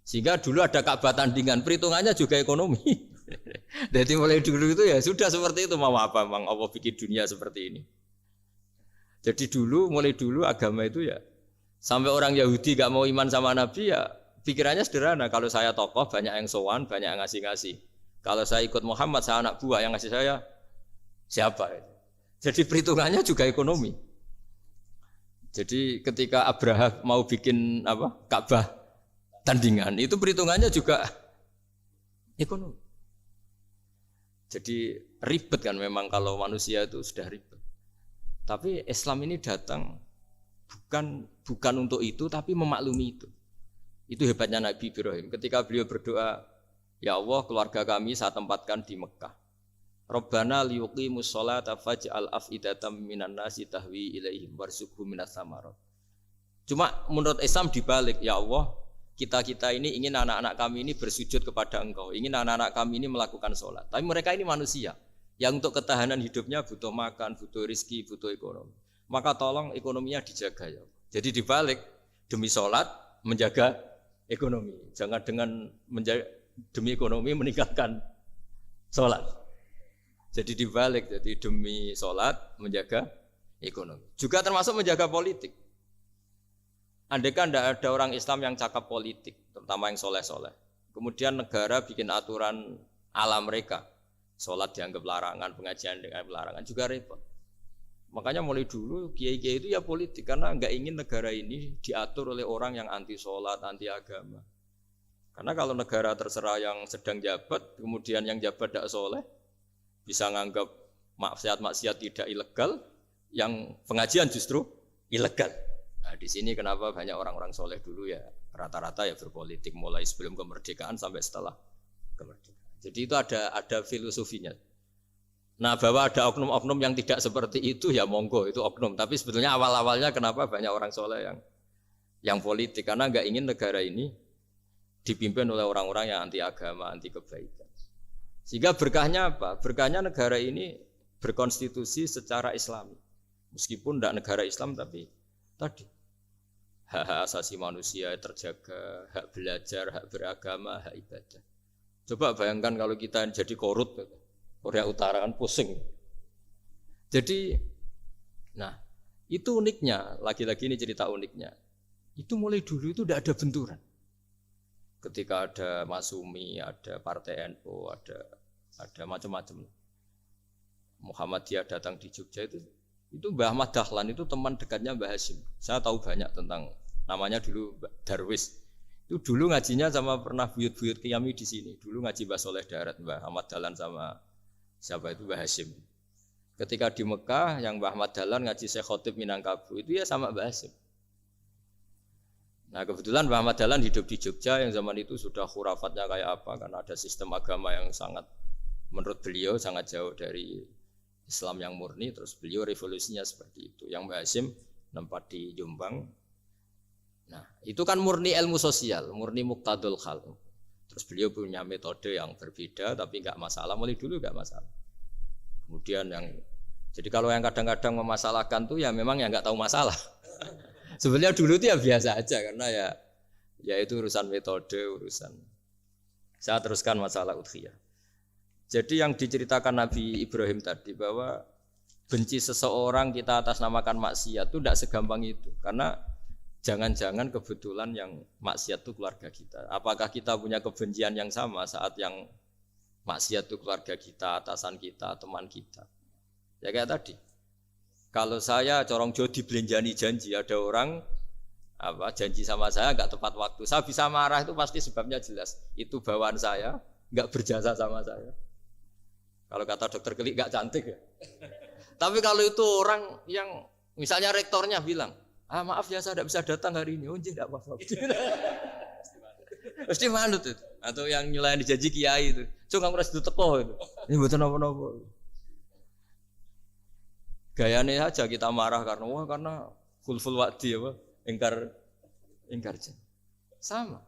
Sehingga dulu ada Ka'bah tandingan, perhitungannya juga ekonomi. Jadi mulai dulu itu ya sudah seperti itu, mau apa Mang Allah bikin dunia seperti ini. Jadi mulai dulu agama itu ya sampai orang Yahudi gak mau iman sama Nabi ya pikirannya sederhana, kalau saya tokoh banyak yang sowan, banyak yang ngasih-ngasih. Kalau saya ikut Muhammad, saya anak buah yang ngasih saya siapa? Jadi perhitungannya juga ekonomi. Jadi ketika Abraham mau bikin Ka'bah tandingan, itu perhitungannya juga ekonomi. Jadi ribet kan memang kalau manusia itu sudah ribet. Tapi Islam ini datang bukan untuk itu, tapi memaklumi itu. Itu hebatnya Nabi Ibrahim. Ketika beliau berdoa, ya Allah keluarga kami saya tempatkan di Mekah. Rabbana liyuqimus sholata faj'al af'idatam minan nasi tahwi ilaihim warzuqhum minas samarat. Cuma menurut Islam dibalik, ya Allah, kita ini ingin anak-anak kami ini bersujud kepada Engkau, ingin anak-anak kami ini melakukan sholat. Tapi mereka ini manusia yang untuk ketahanan hidupnya butuh makan, butuh rizki, butuh ekonomi. Maka tolong ekonominya dijaga ya. Jadi dibalik, demi sholat menjaga ekonomi. Jangan dengan demi ekonomi meninggalkan sholat. Jadi dibalik, jadi demi sholat menjaga ekonomi. Juga termasuk menjaga politik. Andaikan tidak ada orang Islam yang cakap politik, terutama yang soleh-soleh. Kemudian negara bikin aturan ala mereka. Sholat dianggap larangan, pengajian dianggap larangan, juga repot. Makanya mulai dulu kiai-kiai itu ya politik, karena nggak ingin negara ini diatur oleh orang yang anti sholat, anti agama. Karena kalau negara terserah yang sedang jabat, kemudian yang jabat tidak soleh, bisa nganggap maksiat-maksiat tidak ilegal, yang pengajian justru ilegal. Nah, di sini kenapa banyak orang-orang soleh dulu ya rata-rata ya berpolitik mulai sebelum kemerdekaan sampai setelah kemerdekaan. Jadi itu ada filosofinya. Nah, bahwa ada oknum-oknum yang tidak seperti itu ya monggo, itu oknum. Tapi sebetulnya awal-awalnya kenapa banyak orang soleh yang politik, karena nggak ingin negara ini dipimpin oleh orang-orang yang anti agama, anti kebaikan. Sehingga berkahnya apa? Berkahnya negara ini berkonstitusi secara Islami. Meskipun tidak negara Islam, tapi tadi hak-hak asasi manusia terjaga, hak belajar, hak beragama, hak ibadah. Coba bayangkan kalau kita jadi korut, Korea Utara kan pusing. Jadi, nah itu uniknya, lagi-lagi ini cerita uniknya. Itu mulai dulu itu tidak ada benturan. Ketika ada Masumi, ada Partai NU, ada macam-macam. Muhammadiyah datang di Jogja itu Mbah Ahmad Dahlan itu teman dekatnya Mbah Hasyim. Saya tahu banyak tentang, namanya dulu Darwis. Itu dulu ngajinya sama pernah buyut-buyut Qiyami di sini. Dulu ngaji Mbah Soleh Darat, Mbah Ahmad Dahlan sama siapa itu Mbah Hasyim. Ketika di Mekah yang Mbah Ahmad Dahlan ngaji Syekh Khotib Minangkabau itu ya sama Mbah Hasyim. Nah kebetulan Mbah Ahmad Dahlan hidup di Jogja yang zaman itu sudah khurafatnya kayak apa, karena ada sistem agama yang sangat menurut beliau sangat jauh dari Islam yang murni, terus beliau revolusinya seperti itu. Yang Mbah Hasyim tempat di Jombang, Nah, itu kan murni ilmu sosial, murni muqtadul hal. Terus beliau punya metode yang berbeda, tapi nggak masalah. Mulai dulu nggak masalah. Kemudian jadi kalau yang kadang-kadang memasalahkan tuh ya memang yang nggak tahu masalah. Sebenarnya dulu itu ya biasa aja karena ya itu urusan metode, urusan. Saya teruskan masalah udhiyah. Jadi yang diceritakan Nabi Ibrahim tadi bahwa benci seseorang kita atasnamakan maksiat itu tidak segampang itu. Karena jangan-jangan kebetulan yang maksiat itu keluarga kita. Apakah kita punya kebencian yang sama saat yang maksiat itu keluarga kita, atasan kita, teman kita. Ya kayak tadi. Kalau saya corong jodi belenjani janji, ada orang janji sama saya nggak tepat waktu. Saya bisa marah itu pasti sebabnya jelas. Itu bawaan saya, nggak berjasa sama saya. Kalau kata dokter Kelik nggak cantik ya. Tapi kalau itu orang yang misalnya rektornya bilang, maaf ya saya tidak bisa datang hari ini. Oh tidak apa-apa. Pasti manut itu. Atau yang nyulayan dijanji kiai itu. Cuma kamu harus diteko itu. Ini betul apa-apa. Gayanya aja kita marah karena khulful wa'di apa? Ingkar janji. Sama.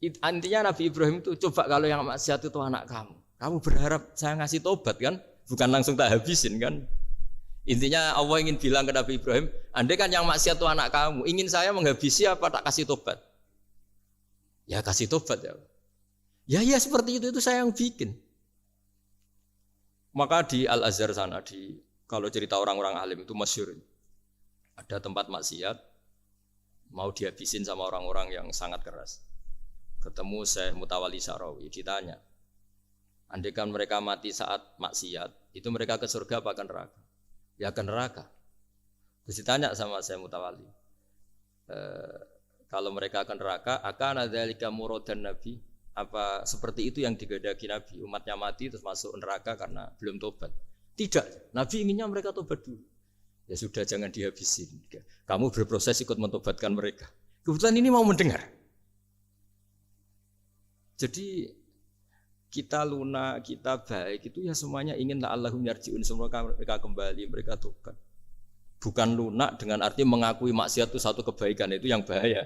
Intinya Nabi Ibrahim itu coba kalau yang maksiat itu anak kamu. Kamu berharap saya ngasih tobat kan? Bukan langsung tak habisin kan? Intinya Allah ingin bilang ke Nabi Ibrahim, andai kan yang maksiat itu anak kamu, ingin saya menghabisi apa tak kasih tobat? Ya kasih tobat ya. Ya seperti itu saya yang bikin. Maka di Al-Azhar sana, kalau cerita orang-orang alim itu masyhur. Ada tempat maksiat, mau dihabisin sama orang-orang yang sangat keras. Ketemu Syekh Mutawalli Sya'rawi, ditanya, andai kan mereka mati saat maksiat, itu mereka ke surga apa ke neraka? Ya ke neraka. Terus ditanya sama Syekh Mutawalli, kalau mereka ke neraka, akan ada dzalika muradan Nabi? Apa seperti itu yang digedaki Nabi? Umatnya mati terus masuk neraka karena belum tobat? Tidak, Nabi inginnya mereka tobat dulu. Ya sudah jangan dihabisin. Kamu berproses ikut mentobatkan mereka. Kebetulan ini mau mendengar. Jadi kita lunak, kita baik itu ya semuanya ingin la'allahum yarji'un, semoga mereka kembali, mereka tobat. Bukan lunak dengan arti mengakui maksiat itu satu kebaikan, itu yang bahaya.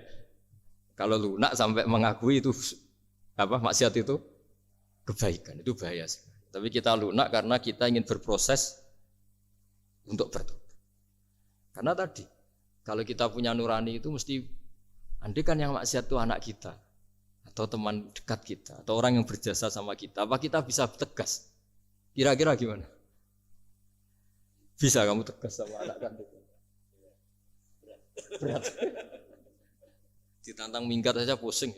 Kalau lunak sampai mengakui itu maksiat itu kebaikan, itu bahaya sekali. Tapi kita lunak karena kita ingin berproses untuk bertobat. Karena tadi, kalau kita punya nurani itu mesti, andai kan yang maksiat itu anak kita, atau teman dekat kita, atau orang yang berjasa sama kita, apa kita bisa tegas? Kira-kira gimana? Bisa kamu tegas sama anak kandung? Berat. Ditantang minggat saja pusing.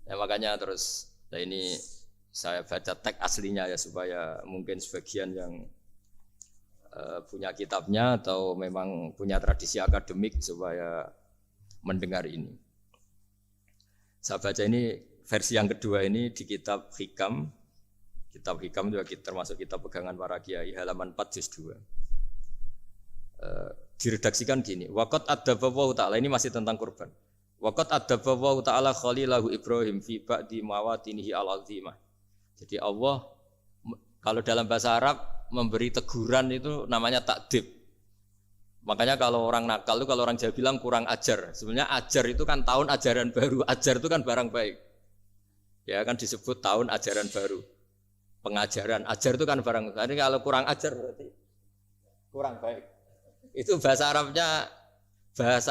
Ya makanya terus, ini saya baca teks aslinya ya supaya mungkin sebagian yang punya kitabnya atau memang punya tradisi akademik supaya mendengar ini. Saya baca ini versi yang kedua ini di kitab Hikam. Kitab Hikam juga termasuk kitab pegangan para kiai, halaman 4 juz 2. Diredaksikan gini, waqad adzabahu ta'ala, ini masih tentang kurban. Waqad adzabahu ta'ala khalilahu Ibrahim fi ba'di mawatinihi al-azimah. Jadi Allah kalau dalam bahasa Arab memberi teguran itu namanya takdib. Makanya kalau orang nakal itu, kalau orang Jawa bilang kurang ajar. Sebenarnya ajar itu kan tahun ajaran baru. Ajar itu kan barang baik. Ya kan disebut tahun ajaran baru. Pengajaran. Ajar itu kan barang baik. Jadi kalau kurang ajar berarti kurang baik. Itu bahasa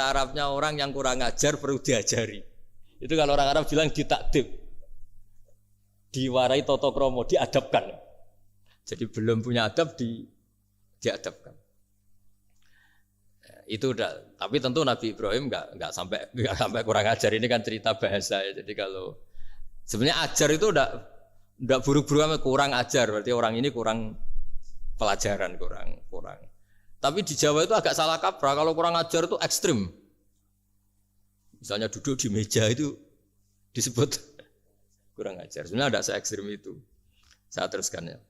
Arabnya orang yang kurang ajar perlu diajari. Itu kalau orang Arab bilang ditakdib. Diwarai toto kromo, diadabkan. Jadi belum punya adab diadabkan. Itu udah, tapi tentu Nabi Ibrahim nggak sampai kurang ajar. Ini kan cerita bahasa ya. Jadi kalau sebenarnya ajar itu udah buruk-buruk kurang ajar, berarti orang ini kurang pelajaran, kurang. Tapi di Jawa itu agak salah kaprah. Kalau kurang ajar itu ekstrim. Misalnya duduk di meja itu disebut kurang ajar. Sebenarnya tidak se-ekstrim itu. Saya teruskan ya.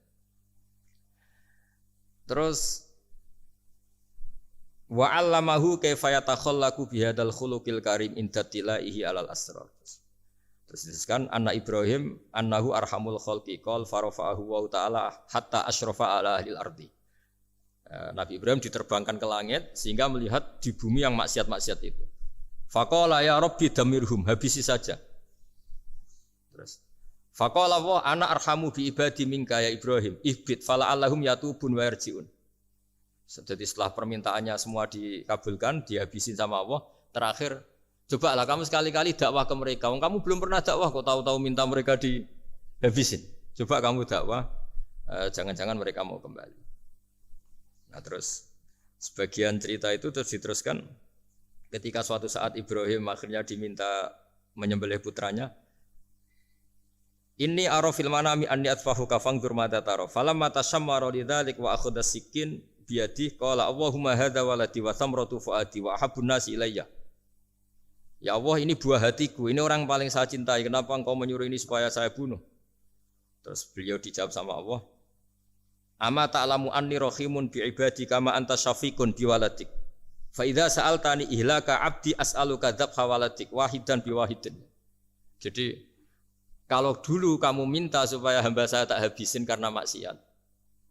Terus wa 'allamahu kaifa yatakhallaqu bihadzal khuluqil karim inda tilaihi alal asrar. Terus disebutkan anna Ibrahim annahu arhamul khalqi qol farafa'ahu wa ta'ala hatta asyrafa ala ahlil ardi. Nabi Ibrahim diterbangkan ke langit sehingga melihat di bumi yang maksiat-maksiat itu. Faqala ya Rabbi damirhum, habisi saja. Terus faqala wa ana arhamu bi ibadi minka ya Ibrahim, ihbit fala allahum yatubun wa yarjiun. Jadi setelah permintaannya semua dikabulkan, dihabisin sama Allah, terakhir cobalah kamu sekali-kali dakwah ke mereka. Kamu belum pernah dakwah kok tahu-tahu minta mereka dihabisin. Coba kamu dakwah, jangan-jangan mereka mau kembali. Nah terus sebagian cerita itu terus diteruskan ketika suatu saat Ibrahim akhirnya diminta menyembelih putranya. Inni ara fil manami anni atfahu kafangdur mata taro. Falamma tashammara lidzalik wa akhadha sikin biyadihi qala Allahumma hadza waladi wa thamratu fuadi wa ahabbun nasi ilayya. Ya Allah, ini buah hatiku, ini orang paling saya cintai. Kenapa engkau menyuruh ini supaya saya bunuh? Terus beliau dijawab sama Allah, ama ta'lamu anni rahimun bi ibadi kama anta syafiqun bi waladik. Fa idza sa'altani ihlaka 'abdi as'aluka dzabha waladik wahidan bi wahidin. Jadi kalau dulu kamu minta supaya hamba saya tak habisin karena maksiat,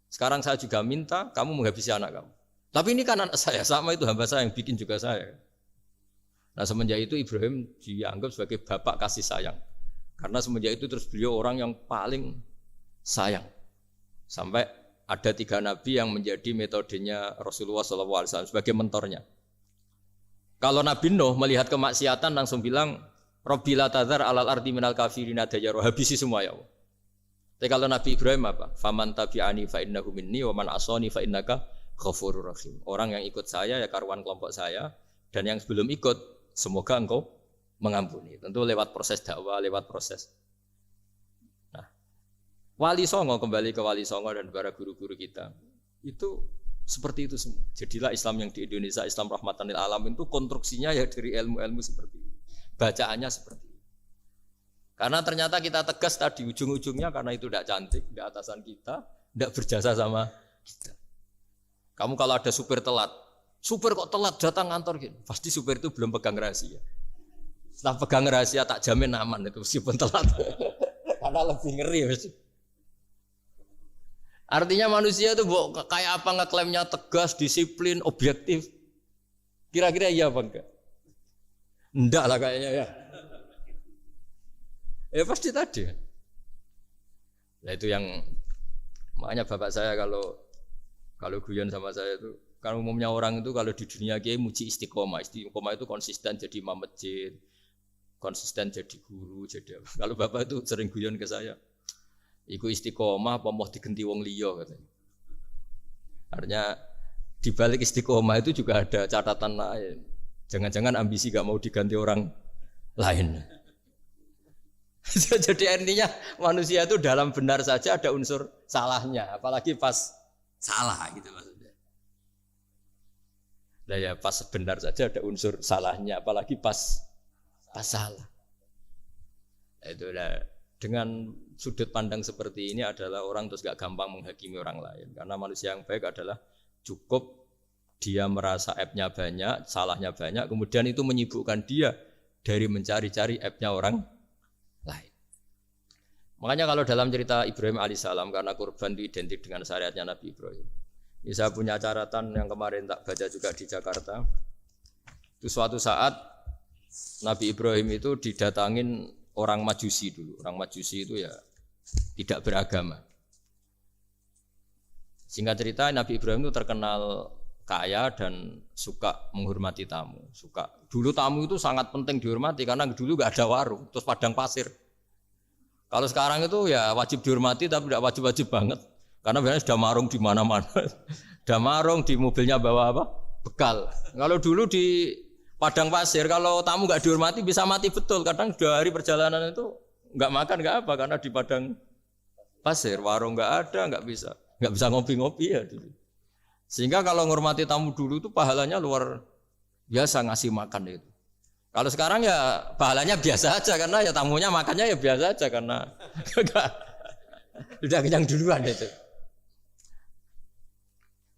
sekarang saya juga minta kamu menghabisi anak kamu. Tapi ini kan anak saya, sama itu hamba saya yang bikin juga saya. Nah semenjak itu Ibrahim dianggap sebagai bapak kasih sayang. Karena semenjak itu terus beliau orang yang paling sayang. Sampai ada 3 nabi yang menjadi metodenya Rasulullah SAW sebagai mentornya. Kalau Nabi Nuh melihat kemaksiatan langsung bilang, Rabbi la tadzar alal ardi minal kafirina dayyaru, habisi semua ya Allah. Tapi kalau Nabi Ibrahim apa? Faman tabi'ani fa innahu minni wa man asani fa innaka ghafurur rahim. Orang yang ikut saya ya karuan kelompok saya, dan yang sebelum ikut semoga engkau mengampuni. Tentu lewat proses dakwah, lewat proses. Nah, Wali Songo, kembali ke Wali Songo dan para guru-guru kita, itu seperti itu semua. Jadilah Islam yang di Indonesia, Islam rahmatan lil alamin itu konstruksinya ya dari ilmu-ilmu seperti itu. Bacaannya seperti itu. Karena ternyata kita tegas tadi ujung-ujungnya karena itu tidak cantik, tidak atasan kita, tidak berjasa sama kita. Kamu kalau ada supir telat, supir kok telat datang kantor gitu, pasti supir itu belum pegang rahasia. Setelah pegang rahasia tak jamin aman itu meskipun telat. Karena lebih ngeri mesti. Artinya manusia itu kayak apa ngeklaimnya tegas, disiplin, objektif. Kira-kira iya apa enggak? Enggak lah kayaknya ya. Ya pasti tadi. Nah itu yang makanya bapak saya kalau guyon sama saya itu, kan umumnya orang itu kalau di dunia kiai muji istiqomah. Istiqomah itu konsisten jadi imam masjid, konsisten jadi guru, jadi apa. Kalau bapak itu sering guyon ke saya, iku istiqomah apa mau digenti wong liya katanya. Artinya di balik istiqomah itu juga ada catatan lain. Jangan-jangan ambisi gak mau diganti orang lain. Jadi artinya manusia itu dalam benar saja ada unsur salahnya, apalagi pas salah gitu maksudnya. Nah ya pas benar saja ada unsur salahnya, apalagi pas salah. Nah, itu dengan sudut pandang seperti ini adalah orang terus gak gampang menghakimi orang lain. Karena manusia yang baik adalah cukup dia merasa aibnya banyak, salahnya banyak, kemudian itu menyibukkan dia dari mencari-cari aibnya orang lain. Makanya kalau dalam cerita Ibrahim alaihissalam, karena kurban itu identik dengan syariatnya Nabi Ibrahim. Ini saya punya catatan yang kemarin tak baca juga di Jakarta. Itu suatu saat Nabi Ibrahim itu didatangin orang Majusi dulu. Orang Majusi itu ya tidak beragama. Singkat cerita Nabi Ibrahim itu terkenal kaya dan suka menghormati tamu. Dulu tamu itu sangat penting dihormati karena dulu nggak ada warung, terus padang pasir. Kalau sekarang itu ya wajib dihormati tapi tidak wajib-wajib banget. Karena biasanya sudah marung di mana-mana. Sudah marung di mobilnya bawa apa? Bekal. Kalau dulu di padang pasir kalau tamu nggak dihormati bisa mati betul. Kadang 2 hari perjalanan itu nggak makan nggak apa karena di padang pasir warung nggak ada, nggak bisa ngopi-ngopi ya dulu. Sehingga kalau menghormati tamu dulu itu pahalanya luar biasa ngasih makan itu. Kalau sekarang ya pahalanya biasa aja karena ya tamunya makannya ya biasa aja karena sudah kenyang duluan itu.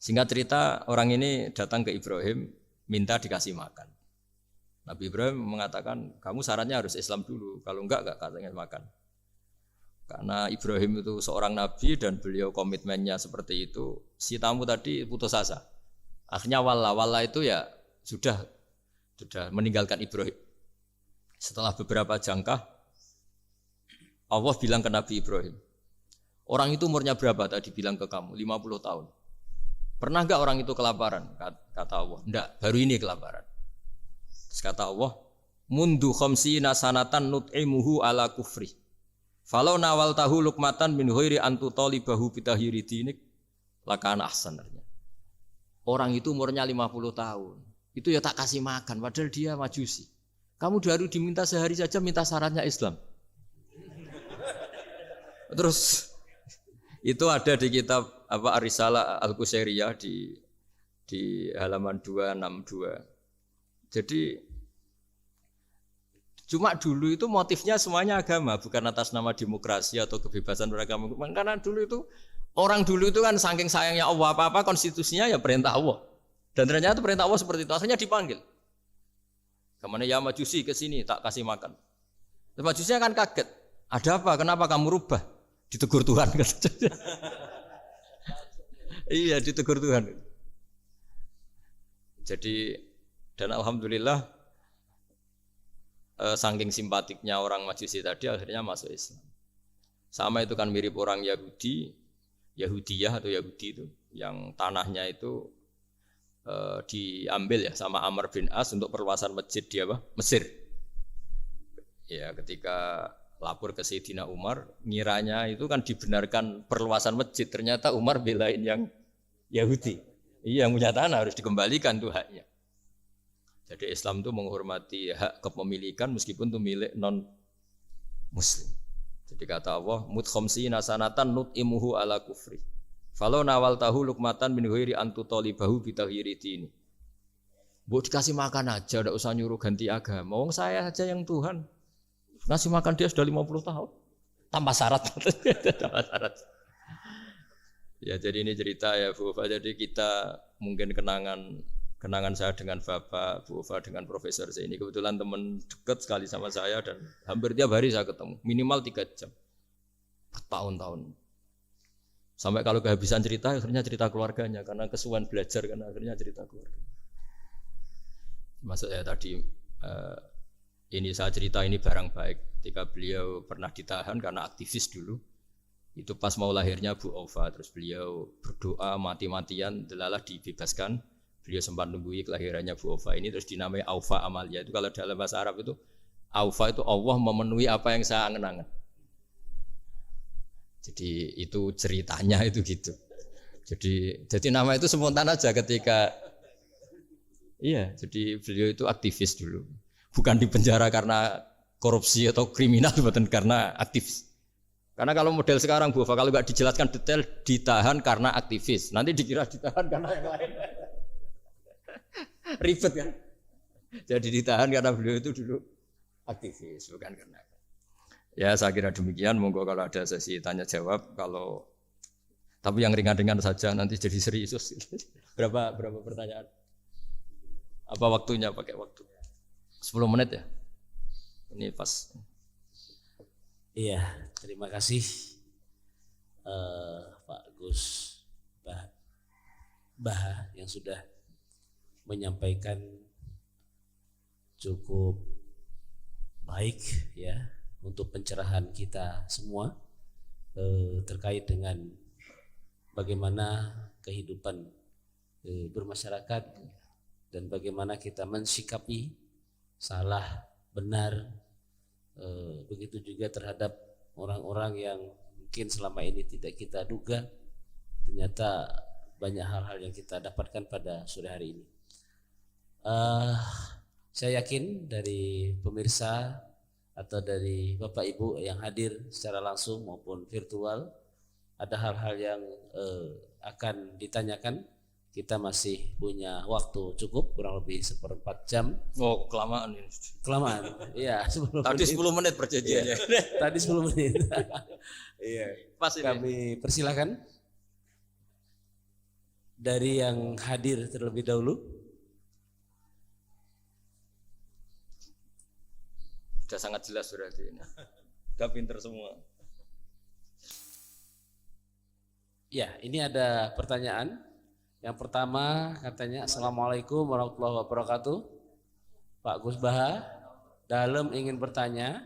Singkat cerita orang ini datang ke Ibrahim minta dikasih makan. Nabi Ibrahim mengatakan kamu syaratnya harus Islam dulu, kalau enggak katanya makan. Karena Ibrahim itu seorang nabi dan beliau komitmennya seperti itu. Si tamu tadi putus asa. Akhirnya wala itu ya sudah meninggalkan Ibrahim. Setelah beberapa jangkah, Allah bilang ke Nabi Ibrahim, orang itu umurnya berapa tadi bilang ke kamu? 50 tahun. Pernah enggak orang itu kelaparan? Kata Allah, enggak, baru ini kelaparan. Terus kata Allah, mundu khamsina sanatan nut'imuhu ala kufri. Falau nawal tahu lukmatan min ghairi antu talibahu bitahiri dinik lakana ahsanarnya. Orang itu umurnya 50 tahun. Itu ya tak kasih makan padahal dia majusi. Kamu baru diminta sehari saja minta syaratnya Islam. Terus itu ada di kitab apa Ar-Risalah Al-Qusairiyah di halaman 262. Jadi cuma dulu itu motifnya semuanya agama, bukan atas nama demokrasi atau kebebasan beragama. Karena dulu itu orang dulu itu kan saking sayangnya Allah, apa-apa konstitusinya ya perintah Allah. Dan ternyata perintah Allah seperti itu. Akhirnya dipanggil. Kemana ya majusi ke sini tak kasih makan. Dan majusinya kan kaget. Ada apa? Kenapa kamu rubah? Ditegur Tuhan. Iya, ditegur Tuhan. Jadi dan alhamdulillah saking simpatiknya orang Majusi tadi akhirnya masuk Islam. Sama itu kan mirip orang Yahudiyah atau Yahudi itu yang tanahnya itu diambil ya sama Amr bin As untuk perluasan masjid di Mesir. Ya ketika lapor ke Sayyidina Umar, ngiranya itu kan dibenarkan perluasan masjid, ternyata Umar belain yang Yahudi. Iya, yang punya tanah harus dikembalikan tuh haknya. Jadi Islam itu menghormati hak kepemilikan meskipun itu milik non muslim. Jadi kata Allah, mut khamsina sanatan nut'imuhu ala kufri. Falau nawal tahu lukmatan min ghairi antu talibahu bitahiri dini. Mbok dikasih makan aja, enggak usah nyuruh ganti agama. Wong saya saja yang Tuhan. Ngasih makan dia sudah 50 tahun. Tanpa syarat. Tanpa syarat. Ya jadi ini cerita ya Bu Ufa. Jadi kita mungkin kenangan saya dengan Bapak, Bu Ufa dengan Profesor saya ini kebetulan teman dekat sekali sama saya dan hampir tiap hari saya ketemu. Minimal 3 jam. Bertahun-tahun. Sampai kalau kehabisan cerita akhirnya cerita keluarganya. Karena kesuwan belajar karena akhirnya cerita keluarga. Maksud saya tadi ini saya cerita ini barang baik ketika beliau pernah ditahan karena aktivis dulu. Itu pas mau lahirnya Bu Aufa, terus beliau berdoa mati-matian delalah dibebaskan. Beliau sempat nunggu kelahirannya Bu Aufa ini terus dinamai Aufa Amalia. Itu kalau dalam bahasa Arab itu Aufa itu Allah memenuhi apa yang saya angen-angen. Jadi itu ceritanya itu gitu. Jadi nama itu spontan aja ketika iya, jadi beliau itu aktivis dulu. Bukan di penjara karena korupsi atau kriminal, bukan karena aktivis. Karena kalau model sekarang Bu, kalau nggak dijelaskan detail, ditahan karena aktivis. Nanti dikira ditahan karena yang lain. Ribet kan? Jadi ditahan karena beliau itu dulu aktivis, bukan karena. Ya saya kira demikian. Monggo kalau ada sesi tanya jawab, tapi yang ringan-ringan saja nanti jadi serius. Berapa pertanyaan? Apa waktunya pakai waktu? 10 menit ya? Ini pas. Iya, terima kasih Pak Gus Baha yang sudah menyampaikan cukup baik ya untuk pencerahan kita semua terkait dengan bagaimana kehidupan bermasyarakat dan bagaimana kita mensikapi salah, benar, begitu juga terhadap orang-orang yang mungkin selama ini tidak kita duga, ternyata banyak hal-hal yang kita dapatkan pada sore hari ini. Saya yakin dari pemirsa atau dari Bapak Ibu yang hadir secara langsung maupun virtual ada hal-hal yang akan ditanyakan. Kita masih punya waktu cukup kurang lebih 1/4 jam. Oh, kelamaan ini. Kelamaan. Iya, 10 Tadi menit. 10 menit perjanjiannya. Iya. Tadi 10 menit. Iya. Pas ini. Kami persilakan dari yang hadir terlebih dahulu. Sudah sangat jelas berarti ini. Sudah pinter semua. Ya, ini ada pertanyaan. Yang pertama katanya, Assalamualaikum warahmatullahi wabarakatuh. Pak Gus Baha, dalam ingin bertanya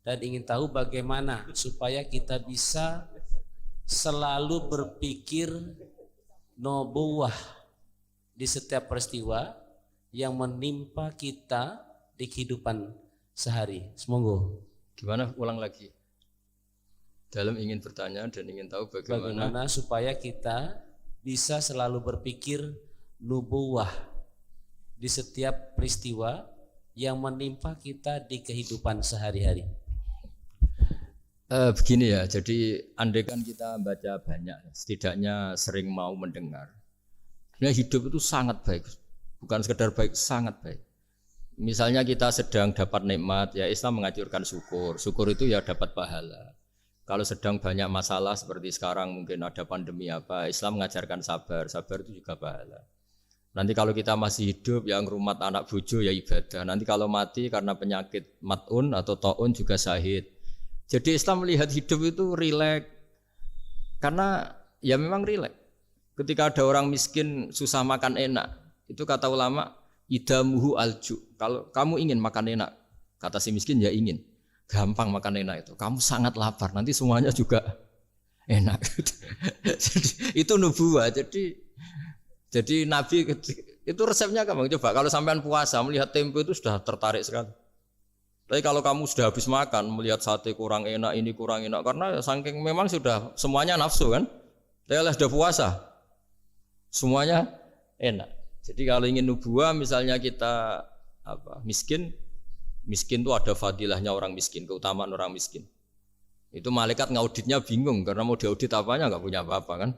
dan ingin tahu bagaimana supaya kita bisa selalu berpikir nubuwah di setiap peristiwa yang menimpa kita di kehidupan sehari. Semoga. Gimana? Ulang lagi. Dalam ingin bertanya dan ingin tahu bagaimana supaya kita bisa selalu berpikir nubuwah di setiap peristiwa yang menimpa kita di kehidupan sehari-hari. Begini ya, jadi andai kan kita baca banyak, setidaknya sering mau mendengar. Sebenarnya hidup itu sangat baik, bukan sekedar baik, sangat baik. Misalnya kita sedang dapat nikmat, ya Islam menganjurkan syukur. Syukur itu ya dapat pahala. Kalau sedang banyak masalah seperti sekarang mungkin ada pandemi apa, Islam mengajarkan sabar, sabar itu juga pahala. Nanti kalau kita masih hidup yang ngrumat anak bojo ya ibadah. Nanti kalau mati karena penyakit mat'un atau ta'un juga syahid. Jadi Islam melihat hidup itu rileks. Karena ya memang rileks. Ketika ada orang miskin susah makan enak, itu kata ulama idamuhu alju. Kalau kamu ingin makan enak, kata si miskin ya ingin. Gampang makan enak itu. Kamu sangat lapar, nanti semuanya juga enak. Jadi, itu nubuah. Jadi Nabi itu resepnya gampang. Coba kalau sampean puasa melihat tempe itu sudah tertarik sekali. Tapi kalau kamu sudah habis makan melihat sate kurang enak, ini kurang enak karena saking memang sudah semuanya nafsu kan. Tapi sudah puasa semuanya enak. Jadi kalau ingin nubuah misalnya kita miskin itu ada fadilahnya orang miskin, keutamaan orang miskin. Itu malaikat ngauditnya bingung karena mau diaudit apanya nggak punya apa-apa kan.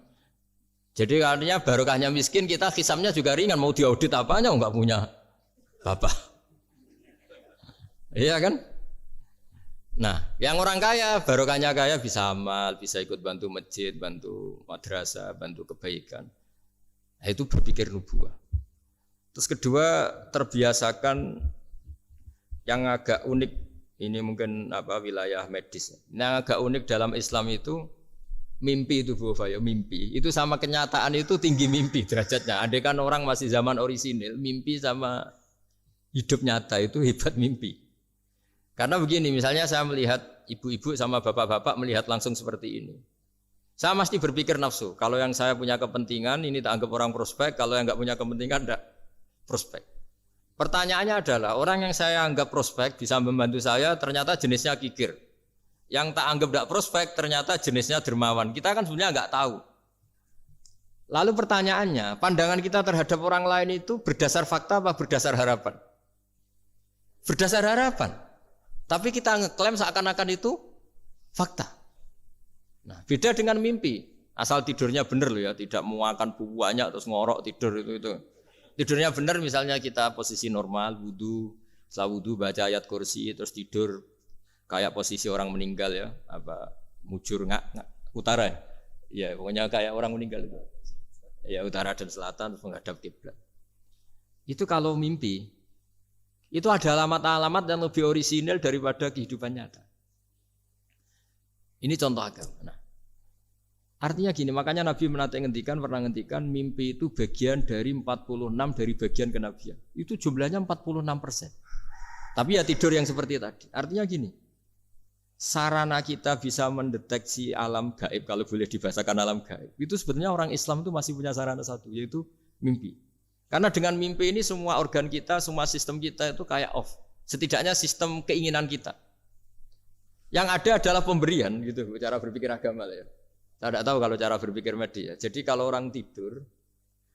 Jadi artinya barokahnya miskin kita hisabnya juga ringan, mau diaudit apanya nggak punya bapak. Iya kan? Nah, yang orang kaya barokahnya kaya bisa amal, bisa ikut bantu masjid, bantu madrasah, bantu kebaikan. Nah, itu berpikir nubuah. Terus kedua terbiasakan yang agak unik, ini mungkin wilayah medis. Yang agak unik dalam Islam itu mimpi itu Bu Fayo, mimpi. Itu sama kenyataan itu tinggi mimpi derajatnya. Andai kan orang masih zaman orisinil, mimpi sama hidup nyata itu hebat mimpi. Karena begini, misalnya saya melihat ibu-ibu sama bapak-bapak melihat langsung seperti ini. Saya mesti berpikir nafsu. Kalau yang saya punya kepentingan ini tak anggap orang prospek, kalau yang enggak punya kepentingan enggak prospek. Pertanyaannya adalah orang yang saya anggap prospek bisa membantu saya ternyata jenisnya kikir. Yang tak anggap tidak prospek ternyata jenisnya dermawan. Kita kan sebenarnya nggak tahu. Lalu pertanyaannya, pandangan kita terhadap orang lain itu berdasar fakta apa berdasar harapan? Berdasar harapan. Tapi kita ngeklaim seakan-akan itu fakta. Nah, beda dengan mimpi. Asal tidurnya benar loh ya, tidak makan banyak terus ngorok tidur itu. Tidurnya benar misalnya kita posisi normal, wudu, setelah wudu baca ayat kursi terus tidur kayak posisi orang meninggal ya, mujur utara ya, pokoknya kayak orang meninggal itu. Ya utara dan selatan terus menghadap kiblat. Itu kalau mimpi itu ada alamat-alamat yang lebih orisinal daripada kehidupan nyata. Ini contoh agama. Nah, artinya gini, makanya Nabi pernah ngendikan mimpi itu bagian dari 46 dari bagian kenabian. Itu jumlahnya 46%. Tapi ya tidur yang seperti tadi. Artinya gini, sarana kita bisa mendeteksi alam gaib, kalau boleh dibahasakan alam gaib, itu sebenarnya orang Islam itu masih punya sarana satu, yaitu mimpi. Karena dengan mimpi ini semua organ kita, semua sistem kita itu kayak off. Setidaknya sistem keinginan kita. Yang ada adalah pemberian gitu, cara berpikir agama lah ya. Saya tidak tahu kalau cara berpikir medis ya. Jadi kalau orang tidur,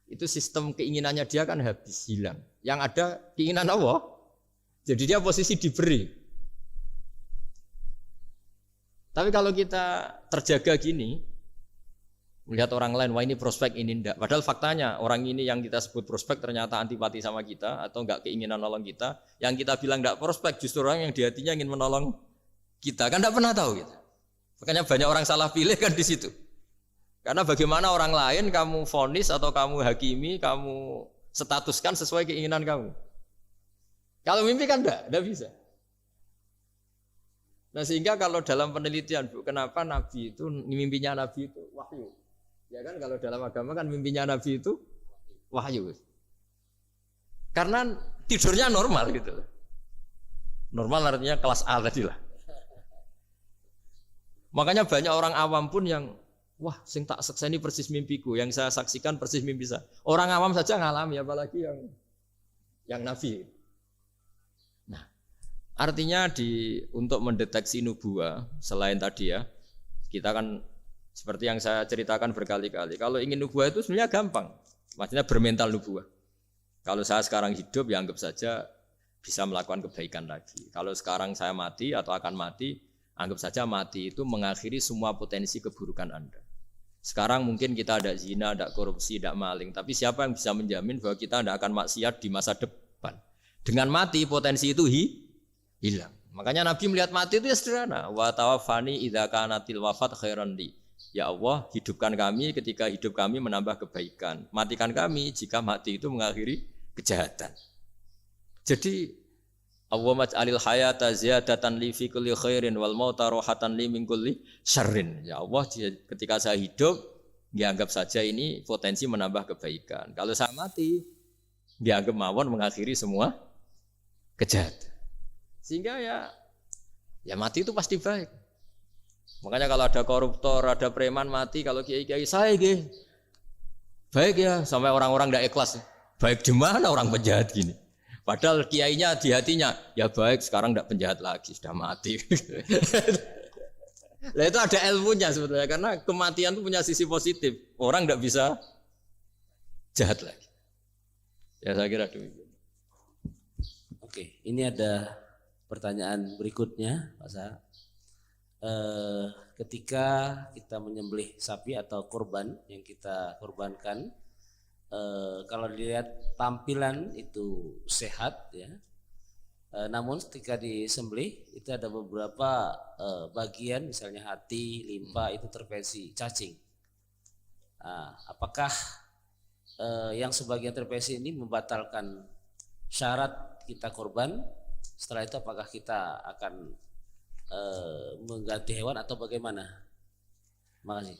itu sistem keinginannya dia kan habis, hilang. Yang ada keinginan Allah. Jadi dia posisi diberi. Tapi kalau kita terjaga gini, melihat orang lain, wah ini prospek, ini enggak. Padahal faktanya orang ini yang kita sebut prospek ternyata antipati sama kita atau enggak keinginan nolong kita. Yang kita bilang enggak prospek justru orang yang di hatinya ingin menolong kita. Kan enggak pernah tahu gitu. Makanya banyak orang salah pilih kan di situ. Karena bagaimana orang lain kamu vonis atau kamu hakimi, kamu statuskan sesuai keinginan kamu. Kalau mimpi kan enggak bisa. Nah sehingga kalau dalam penelitian Bu, kenapa Nabi itu, mimpinya Nabi itu wahyu. Ya kan kalau dalam agama kan mimpinya Nabi itu wahyu. Karena tidurnya normal gitu. Normal artinya kelas A tadi lah. Makanya banyak orang awam pun yang wah, sing tak sakseni persis mimpiku, yang saya saksikan persis mimpi saya. Orang awam saja ngalami, apalagi yang Nabi. Nah, artinya untuk mendeteksi nubuah selain tadi ya, kita kan seperti yang saya ceritakan berkali-kali. Kalau ingin nubuah itu sebenarnya gampang, maksudnya bermental nubuah. Kalau saya sekarang hidup, ya anggap saja bisa melakukan kebaikan lagi. Kalau sekarang saya mati atau akan mati, anggap saja mati itu mengakhiri semua potensi keburukan Anda. Sekarang mungkin kita ada zina, ada korupsi, ada maling, tapi siapa yang bisa menjamin bahwa kita tidak akan maksiat di masa depan? Dengan mati potensi itu hilang. Makanya Nabi melihat mati itu ya sederhana. Wa tawaffani idza kanatil wafat khairan li. Ya Allah, hidupkan kami ketika hidup kami menambah kebaikan. Matikan kami jika mati itu mengakhiri kejahatan. Jadi Allahumma ij'alil hayata ziyadatan li fi kulli khairin wal mauta rohatan li min kulli syarrin. Ya Allah, ketika saya hidup, dianggap saja ini potensi menambah kebaikan. Kalau saya mati, dianggap mawon mengakhiri semua kejahatan. Sehingga ya mati itu pasti baik. Makanya kalau ada koruptor, ada preman mati, kalau kiai-kiai saya baik ya, sampai orang-orang tidak ikhlas. Baik di mana orang penjahat gini? Padahal kiainya di hatinya, ya baik sekarang tidak penjahat lagi, sudah mati. Nah itu ada ilmunya sebetulnya, karena kematian itu punya sisi positif. Orang tidak bisa jahat lagi. Ya saya kira demikian. Oke, ini ada pertanyaan berikutnya, Pak Sa. Ketika kita menyembelih sapi atau kurban yang kita kurbankan, kalau dilihat tampilan itu sehat ya, namun ketika disembelih itu ada beberapa bagian, misalnya hati, limpa itu terpesi cacing. Apakah yang sebagian terpesi ini membatalkan syarat kita kurban? Setelah itu apakah kita akan mengganti hewan atau bagaimana? Makasih.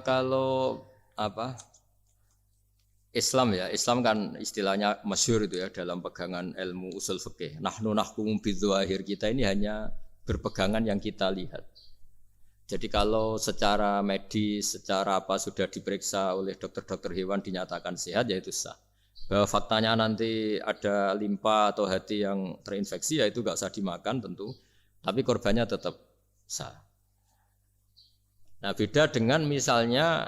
Kalau Islam ya, Islam kan istilahnya masyhur itu ya dalam pegangan ilmu usul fikih. Nahnu nahkumu bidzahir, kita ini hanya berpegangan yang kita lihat. Jadi kalau secara medis, secara apa sudah diperiksa oleh dokter-dokter hewan dinyatakan sehat, ya itu sah. Bahwa faktanya nanti ada limpa atau hati yang terinfeksi, ya itu nggak usah dimakan tentu. Tapi korbannya tetap sah. Nah beda dengan misalnya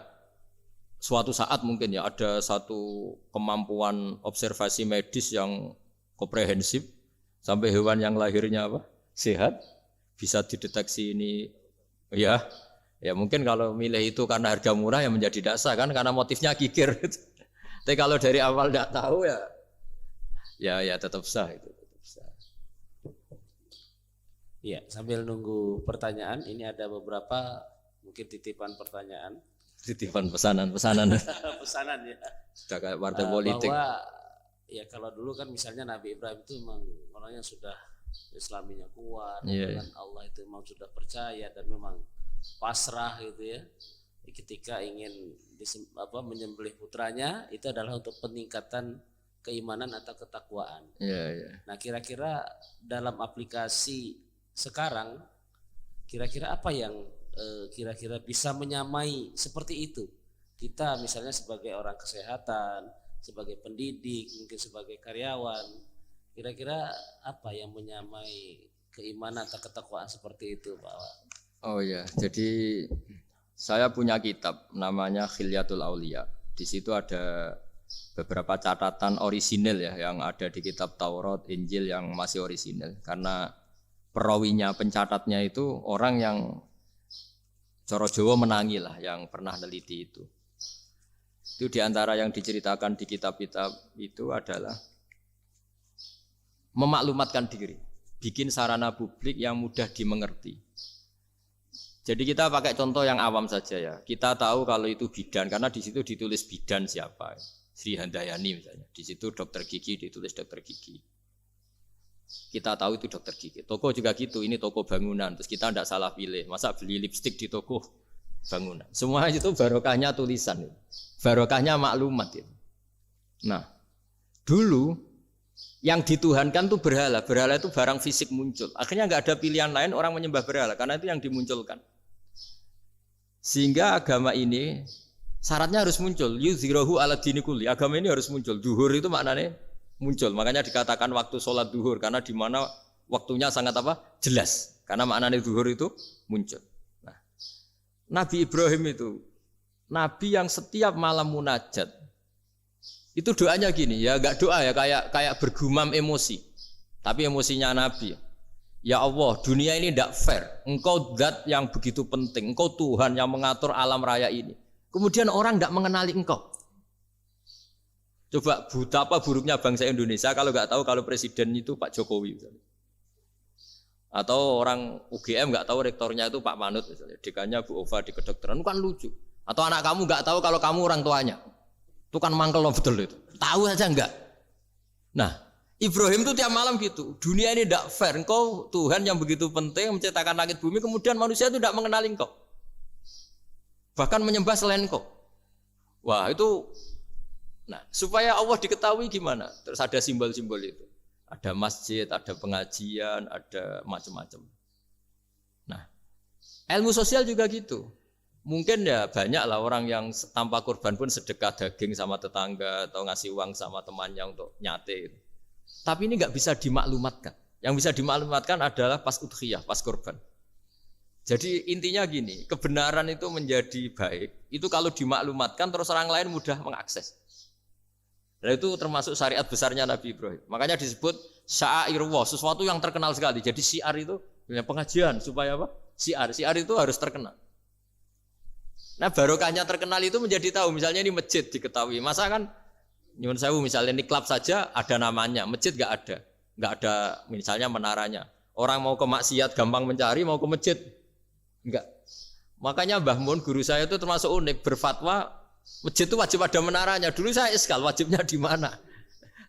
suatu saat mungkin ya ada satu kemampuan observasi medis yang komprehensif sampai hewan yang lahirnya sehat bisa dideteksi ini ya mungkin kalau milih itu karena harga murah ya menjadi dasar kan karena motifnya kikir. Tapi kalau dari awal tidak tahu ya tetap sah itu. Iya, sambil nunggu pertanyaan, ini ada beberapa mungkin titipan pertanyaan. Titipan pesanan. Pesanan ya. Sudah kayak partai politik. Bahwa ya kalau dulu kan misalnya Nabi Ibrahim itu memang orangnya sudah Islaminya kuat, dan Allah itu memang sudah percaya dan memang pasrah gitu ya. Ketika ingin menyembelih putranya itu adalah untuk peningkatan keimanan atau ketakwaan. Nah kira-kira dalam aplikasi sekarang kira-kira apa yang kira-kira bisa menyamai seperti itu? Kita misalnya sebagai orang kesehatan, sebagai pendidik, mungkin sebagai karyawan, kira-kira apa yang menyamai keimanan atau ketakwaan seperti itu, Pak? Oh ya, jadi saya punya kitab namanya Khilyatul Auliya. Di situ ada beberapa catatan orisinil ya yang ada di kitab Taurat, Injil yang masih orisinil karena perawinya, pencatatnya itu orang yang Coro Jawa menangi lah yang pernah neliti itu. Itu diantara yang diceritakan di kitab-kitab itu adalah memaklumatkan diri, bikin sarana publik yang mudah dimengerti. Jadi kita pakai contoh yang awam saja ya. Kita tahu kalau itu bidan karena di situ ditulis bidan siapa, Sri Handayani misalnya. Di situ dokter gigi ditulis dokter gigi. Kita tahu itu dokter gigi. Toko juga gitu, ini toko bangunan. Terus kita tidak salah pilih. Masa beli lipstik di toko bangunan. Semua itu barokahnya tulisan, barokahnya maklumat itu. Nah, dulu yang dituhankan tuh berhala. Berhala itu barang fisik muncul. Akhirnya nggak ada pilihan lain orang menyembah berhala karena itu yang dimunculkan. Sehingga agama ini syaratnya harus muncul. Yuzhirahu ala dini kulli. Agama ini harus muncul. Duhur itu maknanya muncul. Makanya dikatakan waktu sholat duhur karena di mana waktunya sangat apa? Jelas. Karena maknanya duhur itu muncul. Nah, Nabi Ibrahim itu nabi yang setiap malam munajat. Itu doanya gini, ya enggak doa ya kayak bergumam emosi. Tapi emosinya Nabi. Ya Allah, dunia ini tidak fair. Engkau zat yang begitu penting. Engkau Tuhan yang mengatur alam raya ini. Kemudian orang tidak mengenali engkau. Coba betapa buruknya bangsa Indonesia kalau nggak tahu kalau presiden itu Pak Jokowi misalnya. Atau orang UGM nggak tahu rektornya itu Pak Manut misalnya. Dekannya Bu Ova di kedokteran, itu kan lucu. Atau anak kamu nggak tahu kalau kamu orang tuanya. Itu kan mangkel betul itu. Tahu aja enggak. Nah, Ibrahim itu tiap malam gitu. Dunia ini tidak fair. Engkau Tuhan yang begitu penting menciptakan langit bumi, kemudian manusia itu tidak mengenali engkau. Bahkan menyembah selain engkau. Wah, itu nah, supaya Allah diketahui gimana? Terus ada simbol-simbol itu. Ada masjid, ada pengajian, ada macam-macam. Nah, ilmu sosial juga gitu. Mungkin ya banyak lah orang yang tanpa kurban pun sedekah daging sama tetangga atau ngasih uang sama temannya untuk nyate. Tapi ini nggak bisa dimaklumatkan. Yang bisa dimaklumatkan adalah pas udhiyah, pas kurban. Jadi intinya gini, kebenaran itu menjadi baik. Itu kalau dimaklumatkan terus orang lain mudah mengakses. Dan itu termasuk syariat besarnya Nabi Ibrahim. Makanya disebut sya'irullah, sesuatu yang terkenal sekali. Jadi syiar itu pengajian supaya apa? Syiar itu harus terkenal. Nah barokahnya terkenal itu menjadi tahu. Misalnya ini masjid diketahui. Masa kan nyuwun sewu misalnya ini klub saja ada namanya. Masjid nggak ada misalnya menaranya. Orang mau ke maksiat gampang mencari, mau ke masjid enggak. Makanya Mbah Mun guru saya itu termasuk unik, berfatwa masjid itu wajib ada menaranya. Dulu saya iskal wajibnya di mana.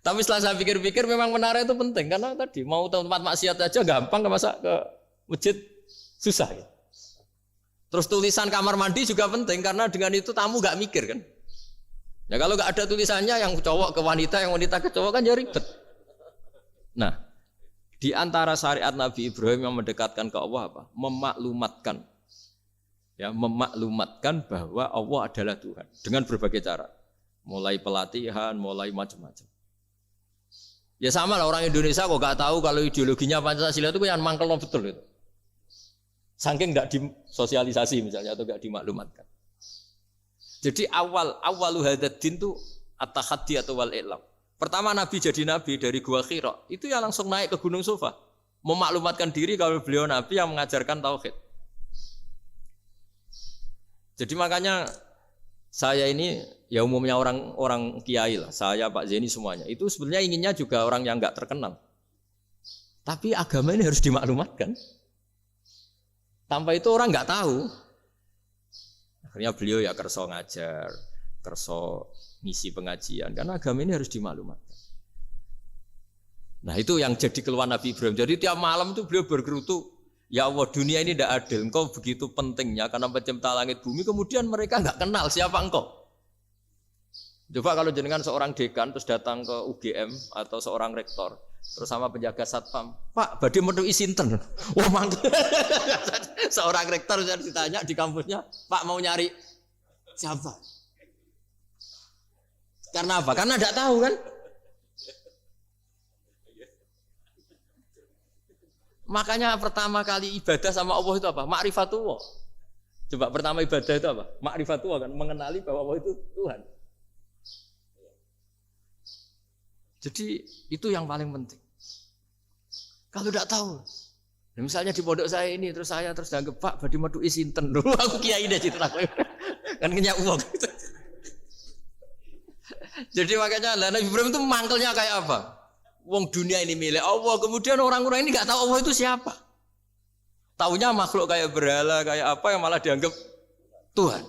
Tapi setelah saya pikir-pikir memang menara itu penting karena tadi mau tempat maksiat aja gampang, masa ke masjid susah ya. Terus tulisan kamar mandi juga penting karena dengan itu tamu gak mikir kan. Ya kalau gak ada tulisannya yang cowok ke wanita, yang wanita ke cowok kan ya ribet. Nah, di antara syariat Nabi Ibrahim yang mendekatkan ke Allah apa? Memaklumatkan. Ya, memaklumatkan bahwa Allah adalah Tuhan dengan berbagai cara. Mulai pelatihan, mulai macam-macam. Ya sama lah orang Indonesia kok gak tahu kalau ideologinya Pancasila itu yang mangkel betul itu. Saking tidak disosialisasi misalnya atau tidak dimaklumatkan. Jadi awalu hadzal-din itu at-tahaddi atau wal-i'lam. Pertama Nabi jadi Nabi dari Gua Hira, itu ya langsung naik ke Gunung Sofa. Memaklumatkan diri kalau beliau Nabi yang mengajarkan tauhid. Jadi makanya saya ini ya umumnya orang kiai lah, saya Pak Zeni semuanya. Itu sebenarnya inginnya juga orang yang enggak terkenal. Tapi agama ini harus dimaklumatkan. Tanpa itu orang nggak tahu. Akhirnya beliau ya kerso ngajar, kerso ngisi pengajian. Karena agama ini harus dimaklumatkan. Nah itu yang jadi keluhan Nabi Ibrahim. Jadi tiap malam itu beliau bergerutu, ya Allah dunia ini tidak adil. Engkau begitu pentingnya karena pencipta langit bumi. Kemudian mereka nggak kenal siapa engkau. Coba kalau jenengan seorang dekan terus datang ke UGM atau seorang rektor. Terus sama penjaga satpam, Pak, badhe metu sinten? Wah, mangkel. Seorang rektor saya ditanya di kampusnya, Pak mau nyari siapa? Karena apa? Karena tidak tahu kan? Makanya pertama kali ibadah sama Allah itu apa? Ma'rifatullah. Coba pertama ibadah itu apa? Ma'rifatullah kan, mengenali bahwa Allah itu Tuhan. Jadi itu yang paling penting. Kalau tidak tahu, misalnya di pondok saya ini terus dianggap Pak badhe metu sinten. Loh aku kiai deh citra kan kenyak uang. Jadi makanya Nabi Ibrahim itu mangkelnya kayak apa? Wong dunia ini milik Allah, kemudian orang-orang ini nggak tahu Allah itu siapa. Taunya makhluk kayak berhala kayak apa yang malah dianggap Tuhan.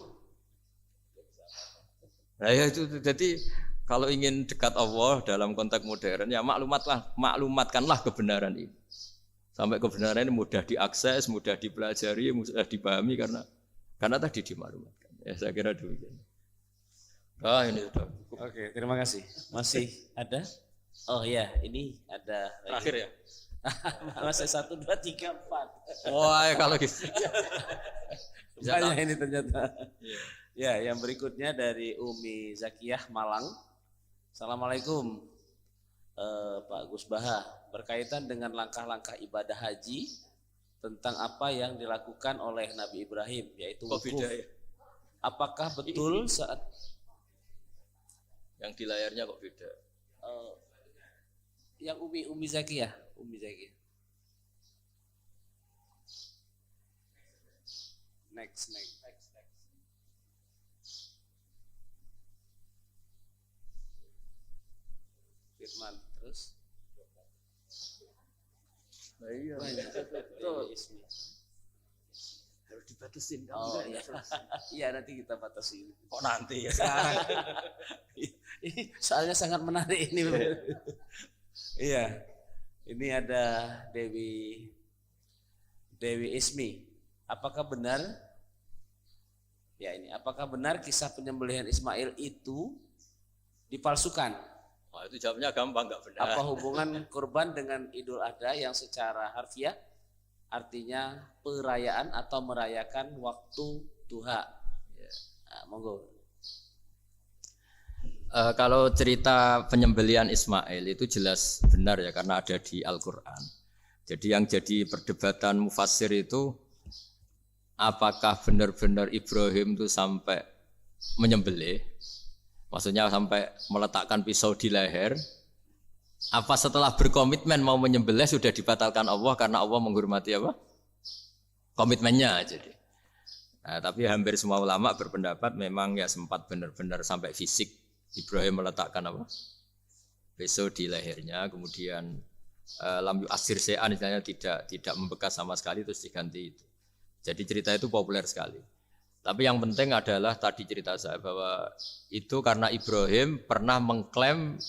Nah ya itu jadi kalau ingin dekat Allah dalam konteks modern ya maklumatkanlah kebenaran ini. Sampai kebenaran ini mudah diakses, mudah dipelajari, mudah dipahami karena Karena tadi dimaklumatkan. Ya saya kira demikian. Ah ini sudah. Oke, terima kasih. Masih ada? Oh ya, ini ada. Terakhir ya. Masih 1, 2, 3, 4. Wah ya kalau gitu. Banyak ini ternyata. Ya, yang berikutnya dari Umi Zakiyah Malang. Assalamualaikum Pak Gus Baha. Berkaitan dengan langkah-langkah ibadah haji tentang apa yang dilakukan oleh Nabi Ibrahim, yaitu wukuf. Ya? Apakah betul saat yang di layarnya kok beda? Yang Umi Zakiyah, Next. Firman terus. Nah, iya. Tuh. Harus dibatasin kan? Oh iya. Iya nanti kita batasi. Kok nanti ya? Sekarang. Soalnya sangat menarik ini. Iya. Ini ada Dewi Ismi. Apakah benar? Ya ini. Apakah benar kisah penyembelihan Ismail itu dipalsukan? Wah itu jawabnya gampang, nggak benar. Apa hubungan kurban dengan Idul Adha yang secara harfiah artinya perayaan atau merayakan waktu duha? Ya. Nah, monggo. Kalau cerita penyembelihan Ismail itu jelas benar ya karena ada di Al-Quran. Jadi yang jadi perdebatan mufassir itu apakah benar-benar Ibrahim itu sampai menyembelih, maksudnya sampai meletakkan pisau di leher, apa setelah berkomitmen mau menyembelih sudah dibatalkan Allah karena Allah menghormati apa? Komitmennya. Jadi. Nah, tapi hampir semua ulama berpendapat memang ya sempat benar-benar sampai fisik Ibrahim meletakkan apa? Pisau di lehernya, kemudian lam yu'assir syai'an misalnya tidak membekas sama sekali terus diganti itu. Jadi cerita itu populer sekali. Tapi yang penting adalah tadi cerita saya bahwa itu karena Ibrahim pernah mengklaim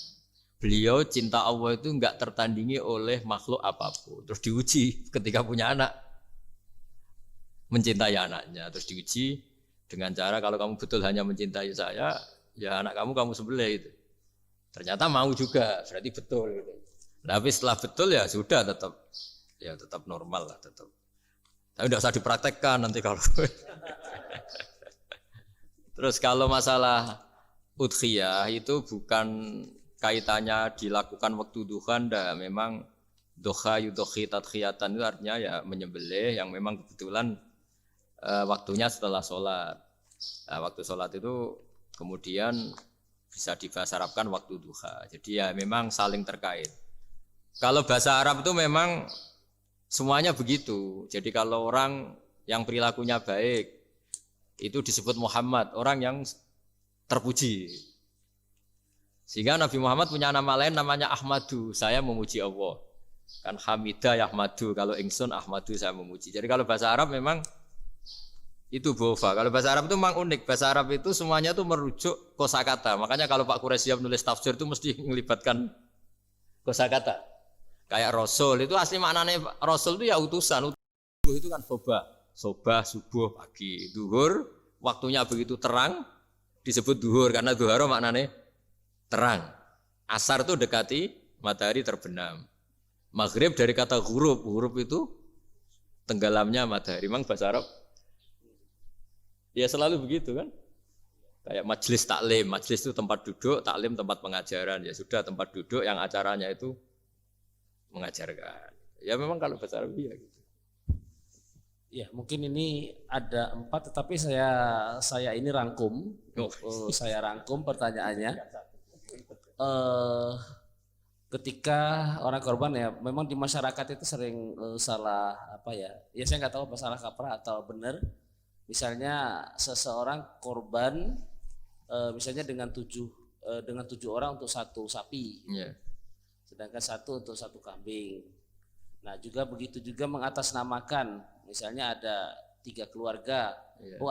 beliau cinta Allah itu enggak tertandingi oleh makhluk apapun. Terus diuji ketika punya anak, mencintai anaknya. Terus diuji dengan cara kalau kamu betul hanya mencintai saya, ya anak kamu sembelih itu. Ternyata mau juga, berarti betul. Gitu. Tapi setelah betul ya sudah tetap normal lah tetap. Tapi tidak usah dipraktekkan nanti kalau. Terus kalau masalah udhiyah itu bukan kaitannya dilakukan waktu duha, memang duha yudhi tadkhiyatan itu artinya ya menyembelih yang memang kebetulan waktunya setelah sholat. Nah, waktu sholat itu kemudian bisa dibahasa Arabkan waktu duha. Jadi ya memang saling terkait. Kalau bahasa Arab itu memang semuanya begitu. Jadi kalau orang yang perilakunya baik itu disebut Muhammad, orang yang terpuji. Sehingga Nabi Muhammad punya nama lain namanya Ahmadu, saya memuji Allah. Kan Hamidah Ahmadu, kalau ingsun Ahmadu saya memuji. Jadi kalau bahasa Arab memang itu bofa. Kalau bahasa Arab itu memang unik. Bahasa Arab itu semuanya itu merujuk kosakata. Makanya kalau Pak Quraisyah menulis tafsir itu mesti melibatkan kosakata. Kayak Rasul itu asli maknanya Rasul itu ya utusan. Utusan itu kan sobah, subuh, pagi, duhur. Waktunya begitu terang disebut duhur karena duhur maknanya terang. Asar itu dekati matahari terbenam. Maghrib dari kata huruf itu tenggelamnya matahari. Memang bahasa Arab ya selalu begitu kan. Kayak majlis taklim, majlis itu tempat duduk, taklim tempat pengajaran. Ya sudah tempat duduk yang acaranya itu mengajarkan. Ya memang kalau bahasa Arab ya gitu. Ya mungkin ini ada 4, tetapi saya ini rangkum. Saya rangkum pertanyaannya. Ketika orang korban ya, memang di masyarakat itu sering salah apa ya? Ya saya nggak tahu apa salah kaprah atau benar. Misalnya seseorang korban, misalnya dengan 7 orang untuk 1 sapi. Yeah. Sedangkan 1 untuk 1 kambing. Nah juga begitu juga mengatasnamakan, misalnya ada 3 keluarga,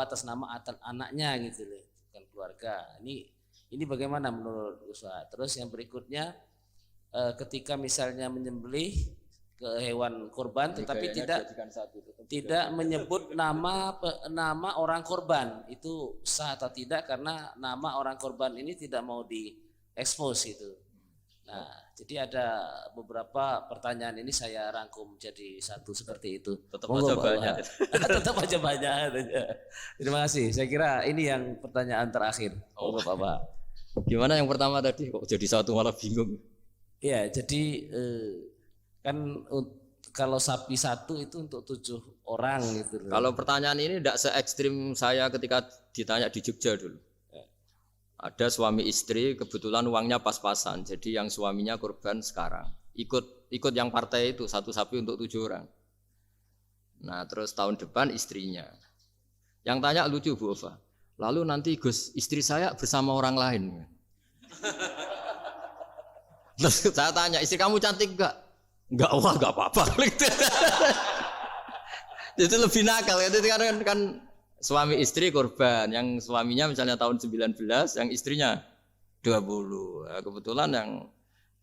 atas nama anaknya gitu loh, bukan keluarga. Ini bagaimana menurut Ustaz? Terus yang berikutnya, ketika misalnya menyembelih ke hewan kurban, tetapi tidak menyebut nama orang korban. Itu sah atau tidak, karena nama orang korban ini tidak mau diekspos itu. Nah, jadi ada beberapa pertanyaan ini saya rangkum jadi satu seperti itu. Tetap aja banyak. Tetap aja banyak. Terima kasih. Saya kira ini yang pertanyaan terakhir. Bapak. Gimana yang pertama tadi? Kok jadi satu malah bingung? Ya, jadi kan kalau sapi satu itu untuk 7 orang gitu. Kalau pertanyaan ini tidak se-ekstrim saya ketika ditanya di Jogja dulu. Ada suami istri, kebetulan uangnya pas-pasan. Jadi yang suaminya korban sekarang. Ikut yang partai itu, satu sapi untuk 7 orang. Nah terus tahun depan istrinya. Yang tanya lucu Bu Ova. Lalu nanti Gus, istri saya bersama orang lain. Terus saya tanya, istri kamu cantik enggak? Enggak, wah enggak apa-apa. Itu lebih nakal. Itu kan suami istri korban, yang suaminya misalnya tahun 19, yang istrinya 20. Nah, kebetulan yang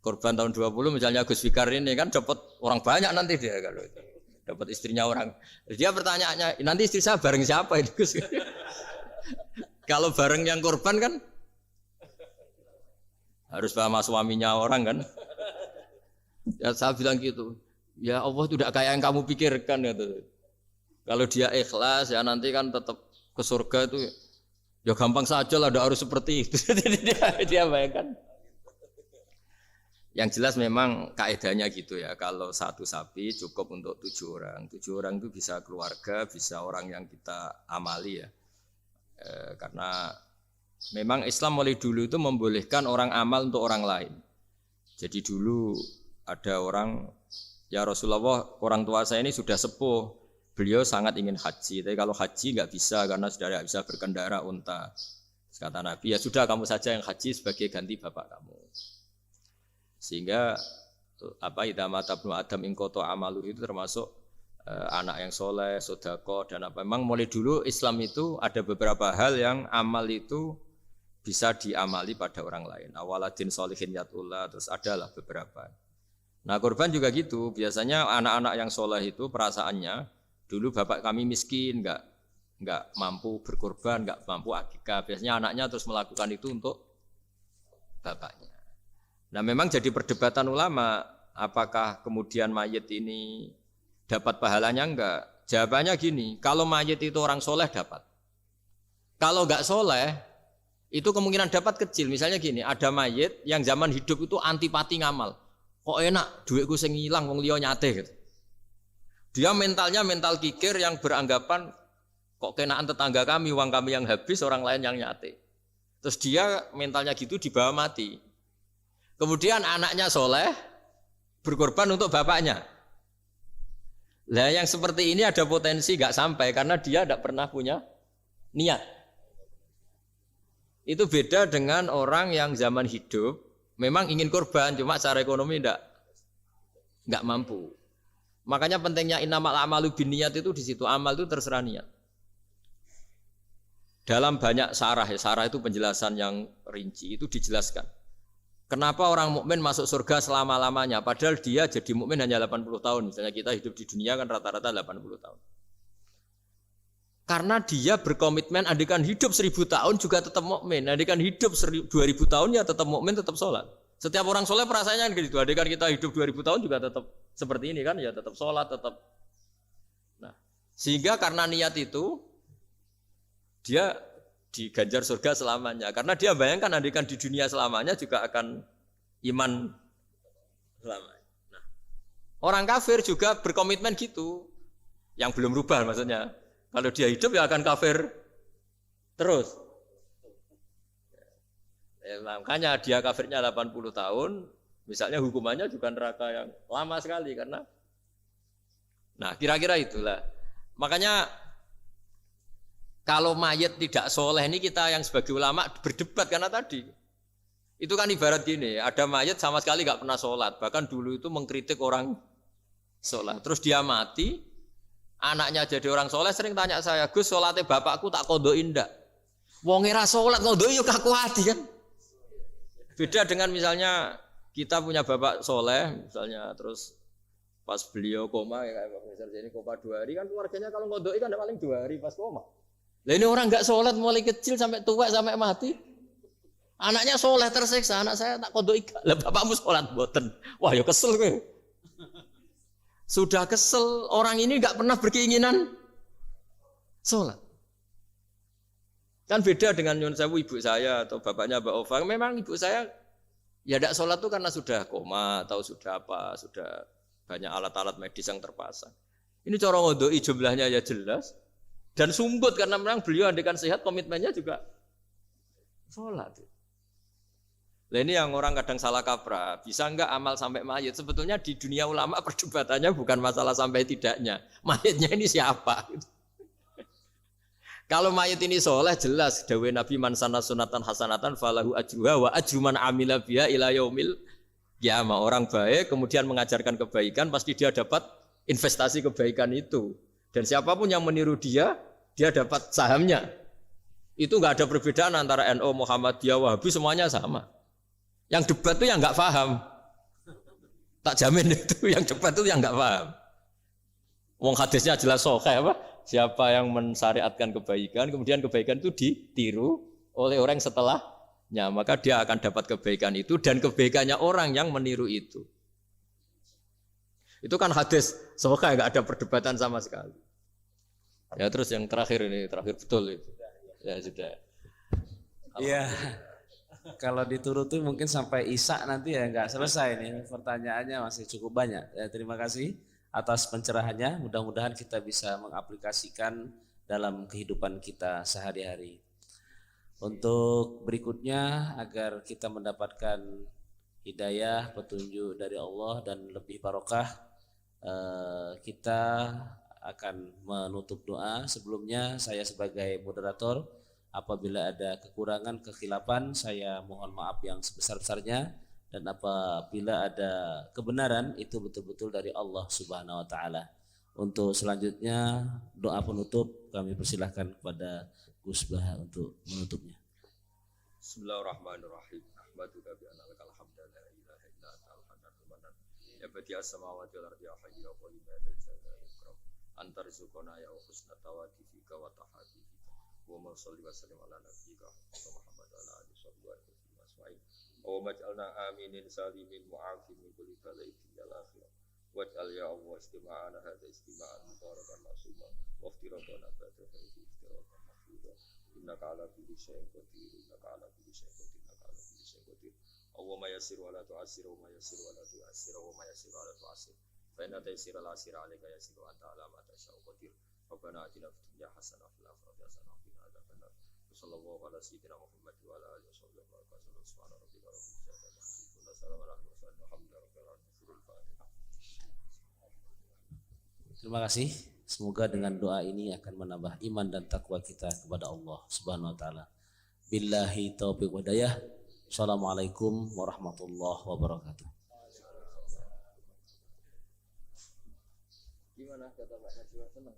korban tahun 20 misalnya Gus Fikar ini kan dapat orang banyak nanti dia kalau itu. Dapat istrinya orang. Dia pertanyaannya, nanti istri saya bareng siapa ini Gus? Kalau bareng yang korban kan harus sama suaminya orang kan. Ya saya bilang gitu. Ya Allah itu tidak kayak yang kamu pikirkan gitu. Kalau dia ikhlas ya nanti kan tetap ke surga itu ya gampang saja lah, tidak harus seperti itu. dia bayangkan. Yang jelas memang kaedahnya gitu ya. Kalau satu sapi cukup untuk 7 orang. 7 orang itu bisa keluarga, bisa orang yang kita amali ya. Karena memang Islam mulai dulu itu membolehkan orang amal untuk orang lain. Jadi dulu ada orang, ya Rasulullah orang tua saya ini sudah sepuh. Beliau sangat ingin haji, tapi kalau haji nggak bisa karena sudah tidak bisa berkendara unta. Kata Nabi, ya sudah kamu saja yang haji sebagai ganti bapak kamu. Sehingga idza mata ibnu Adam in qata amalu itu termasuk anak yang soleh, sodako dan apa. Memang mulai dulu Islam itu ada beberapa hal yang amal itu bisa diamali pada orang lain. Awaladin solihin yatullah, terus adalah beberapa. Nah korban juga gitu, biasanya anak-anak yang soleh itu perasaannya, dulu bapak kami miskin, nggak mampu berkorban, nggak mampu akikah. Biasanya anaknya terus melakukan itu untuk bapaknya. Nah memang jadi perdebatan ulama, apakah kemudian mayit ini dapat pahalanya enggak? Jawabannya gini, kalau mayit itu orang soleh dapat. Kalau nggak soleh, itu kemungkinan dapat kecil. Misalnya gini, ada mayit yang zaman hidup itu antipati ngamal. Kok enak, duitku sing ngilang, wong liya nyate gitu. Dia mentalnya mental kikir yang beranggapan kok kenaan tetangga kami, uang kami yang habis, orang lain yang nyate. Terus dia mentalnya gitu dibawa mati. Kemudian anaknya soleh berkorban untuk bapaknya. Nah yang seperti ini ada potensi gak sampai karena dia tidak pernah punya niat. Itu beda dengan orang yang zaman hidup memang ingin korban, cuma secara ekonomi nggak mampu. Makanya pentingnya innamal a'malu binniyat itu di situ. Amal itu terserah niat. Dalam banyak sarah, ya sarah itu penjelasan yang rinci itu dijelaskan. Kenapa orang mukmin masuk surga selama-lamanya padahal dia jadi mukmin hanya 80 tahun. Misalnya kita hidup di dunia kan rata-rata 80 tahun. Karena dia berkomitmen andikan hidup 1000 tahun juga tetap mukmin, andikan hidup 2000 tahun ya tetap mukmin, tetap sholat. Setiap orang soleh perasaannya gitu. Andikan kita hidup 2000 tahun juga tetap seperti ini kan, ya tetap sholat, tetap. Nah, sehingga karena niat itu dia diganjar surga selamanya. Karena dia bayangkan andikan di dunia selamanya juga akan iman selamanya. Nah, orang kafir juga berkomitmen gitu, yang belum rubah maksudnya. Kalau dia hidup ya akan kafir terus. Ya, makanya dia kafirnya 80 tahun, misalnya hukumannya juga neraka yang lama sekali karena. Nah kira-kira itulah. Makanya kalau mayat tidak soleh ini kita yang sebagai ulama berdebat karena tadi. Itu kan ibarat gini, ada mayat sama sekali gak pernah sholat. Bahkan dulu itu mengkritik orang sholat. Terus dia mati. Anaknya jadi orang soleh sering tanya saya, Gus sholatnya bapakku tak kodoin ndak? Wong era sholat kodoin yuk kaku hati kan? Beda dengan misalnya kita punya bapak soleh misalnya terus Pas beliau koma ya kayak Pak Profesor ini koma 2 hari kan keluarganya kalau ngodoi kan paling 2 hari pas koma. Lah ini orang nggak sholat mulai kecil sampai tua sampai mati. Anaknya sholat tersiksa, anak saya tak kodoi. Lah bapakmu sholat boten. Wah ya kesel gue. Sudah kesel orang ini nggak pernah berkeinginan sholat. Kan beda dengan Nyun Sewu ibu saya atau bapaknya Mbak Ova. Memang ibu saya ya tidak sholat tuh karena sudah koma atau sudah apa, sudah banyak alat-alat medis yang terpasang. Ini cara ngodoi jumlahnya ya jelas. Dan sumbut karena memang beliau andekan sehat komitmennya juga sholat. Nah ini yang orang kadang salah kaprah. Bisa enggak amal sampai mayit? Sebetulnya di dunia ulama perdebatannya bukan masalah sampai tidaknya. Mayitnya ini siapa? Kalau mayit ini soleh jelas. Dawe Nabi man sana sunatan hasanatan falahu ajruha wa ajruman amila biha ila yaumil qiyamah. Orang baik kemudian mengajarkan kebaikan pasti dia dapat investasi kebaikan itu. Dan siapapun yang meniru dia dapat sahamnya. Itu enggak ada perbedaan antara NU, Muhammadiyah, Wahabi semuanya sama. Yang debat itu yang enggak paham. Tak jamin itu yang debat itu yang enggak paham. Wong hadisnya jelas sahih apa? Siapa yang mensyariatkan kebaikan, kemudian kebaikan itu ditiru oleh orang setelahnya, maka dia akan dapat kebaikan itu dan kebaikannya orang yang meniru itu. Itu kan hadis sahih, enggak ada perdebatan sama sekali. Ya terus yang terakhir ini, terakhir betul itu. Ya sudah. Iya. Kalau dituruti mungkin sampai Isya nanti ya nggak selesai nih, pertanyaannya masih cukup banyak. Ya, terima kasih atas pencerahannya. Mudah-mudahan kita bisa mengaplikasikan dalam kehidupan kita sehari-hari. Untuk berikutnya agar kita mendapatkan hidayah, petunjuk dari Allah dan lebih barokah, kita akan menutup doa. Sebelumnya saya sebagai moderator, apabila ada kekurangan, kekhilafan, saya mohon maaf yang sebesar-besarnya, dan apabila ada kebenaran itu betul-betul dari Allah Subhanahu wa taala. Untuk selanjutnya doa penutup kami persilahkan kepada Gus Bah untuk menutupnya. Bismillahirrahmanirrahim. Ahmaduka bi anna lakal hamda la ilaha illa anta al-hannanul manan. Ya badi'as samawati wal ardi ya hayyu ya qayyum ya dzal jalali wal ikram. Anta rizquna ya husna tawati fika wa tahati fika. Wa ma shalli wa sallim ala nabiyyika Muhammad wa ala alihi wa sahbihi ajma'in. Wa maj'alna aminin salimin mu'afin min kulli bala'in fil akhirah. Waj'al ya Allah istima'ana hadha istima'an mubarakan ma'suma wa iftiradana ba'da hadhihi iftiratan mahfuza. Innaka ala kulli syai'in qadir, innaka ala kulli syai'in qadir, innaka ala kulli syai'in qadir. Allahumma yassir wa la tu'assir wa ma yassir wa la tu'assir wa ma yassir wa la tu'assir. Fa inna taysira la asira 'alaika yassir wa anta ala ma tasha'u qadir. Rabbana atina fid dunya hasanah wa fil akhirati hasanah wa qina adzabannar. Sallallahu ala sayyidina Muhammad wa ala alihi wasallam. Subhana rabbika rabbil izzati amma yasifun wa salamun ala al-mursalin walhamdulillahi rabbil alamin. Terima kasih. Semoga dengan doa ini akan menambah iman dan takwa kita kepada Allah Subhanahu wa taala. Billahi taufiq wa hidayah. Assalamualaikum warahmatullahi wabarakatuh. Gimana kata Pak Najwa, senang?